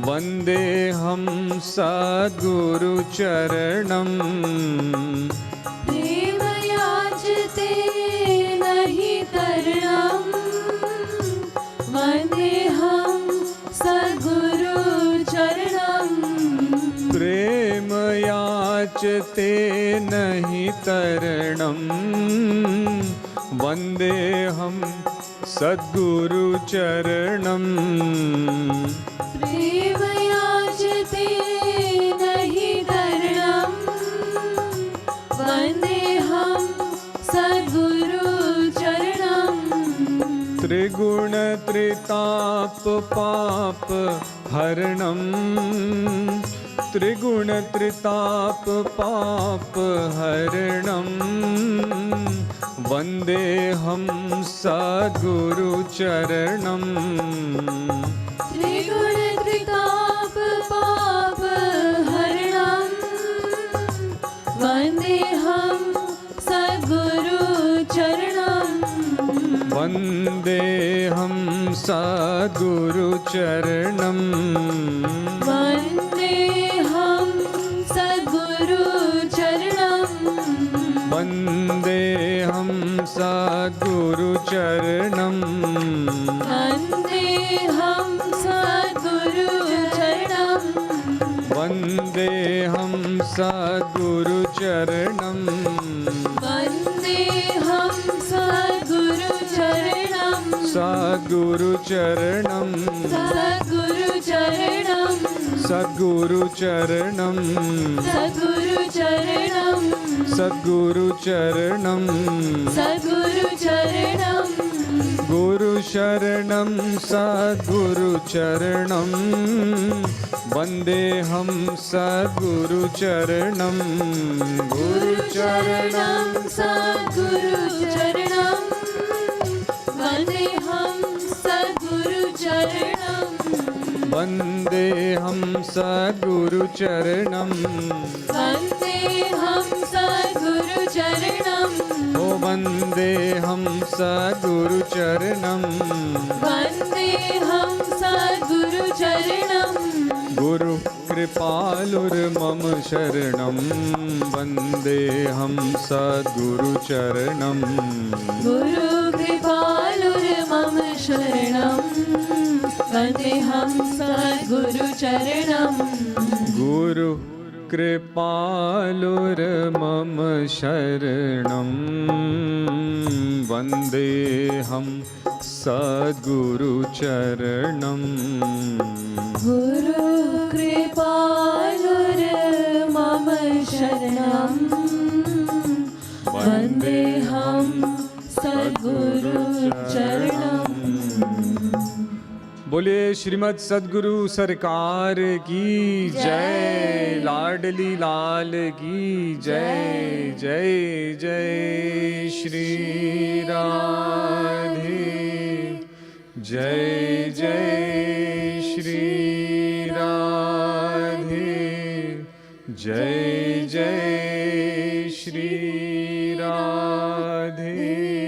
वन्देऽहं सद्गुरुचरणं प्रेम याचते नहि तरणं वन्देऽहं सद्गुरुचरणं प्रेम याचते नहि तरणं वन्देऽहं सद्गुरुचरणं प्रेम याचते नहि तरणं वन्देऽहं सद्गुरुचरणं त्रिगुणत्रिताप पाप हरणं त्रिगुणत्रिताप पाप हरणं वन्देऽहं सद्गुरुचरणं त्रिगुणत्रिताप पाप हरणं वन्देऽहं सद्गुरुचरणं वन्देऽहं सद्गुरुचरणं वन्देऽहं सद्गुरुचरणं वन्देऽहं सद्गुरुचरणं वन्देऽहं सद्गुरुचरणं वन्देऽहं सद्गुरुचरणं वन्देऽहं सद्गुरुचरणं सद्गुरुचरणं सद्गुरुचरणं सद्गुरुचरणं सद्गुरुचरणं सद्गुरुचरणं सद्गुरुचरणं गुरुशरणं सद्गुरुचरणं वन्देऽहं सद्गुरुचरणं गुरुचरणं सद्गुरुचरणं वन्देऽहं सद्गुरुचरणं वन्देऽहं सद्गुरुचरणं वन्देऽहं सद्गुरुचरणं ओ वन्देऽहं सद्गुरुचरणं वन्देऽहं सद्गुरुचरणं गुरु कृपालुर्मम शरणं वन्देऽहं सद्गुरुचरणं गुरु कृपालुर्मम शरणं वन्देऽहं सद्गुरुचरणं गुरु कृपालुर्मम शरणं वन्देऽहं सद्गुरुचरणं गुरु कृपालुर्मम शरणं वन्देऽहं सद्गुरुचरणं बोलिए श्रीमद सद्गुरु सरकार की जय, लाडली लाल की जय। जय जय श्री राधे, जय जय जय जय श्री राधे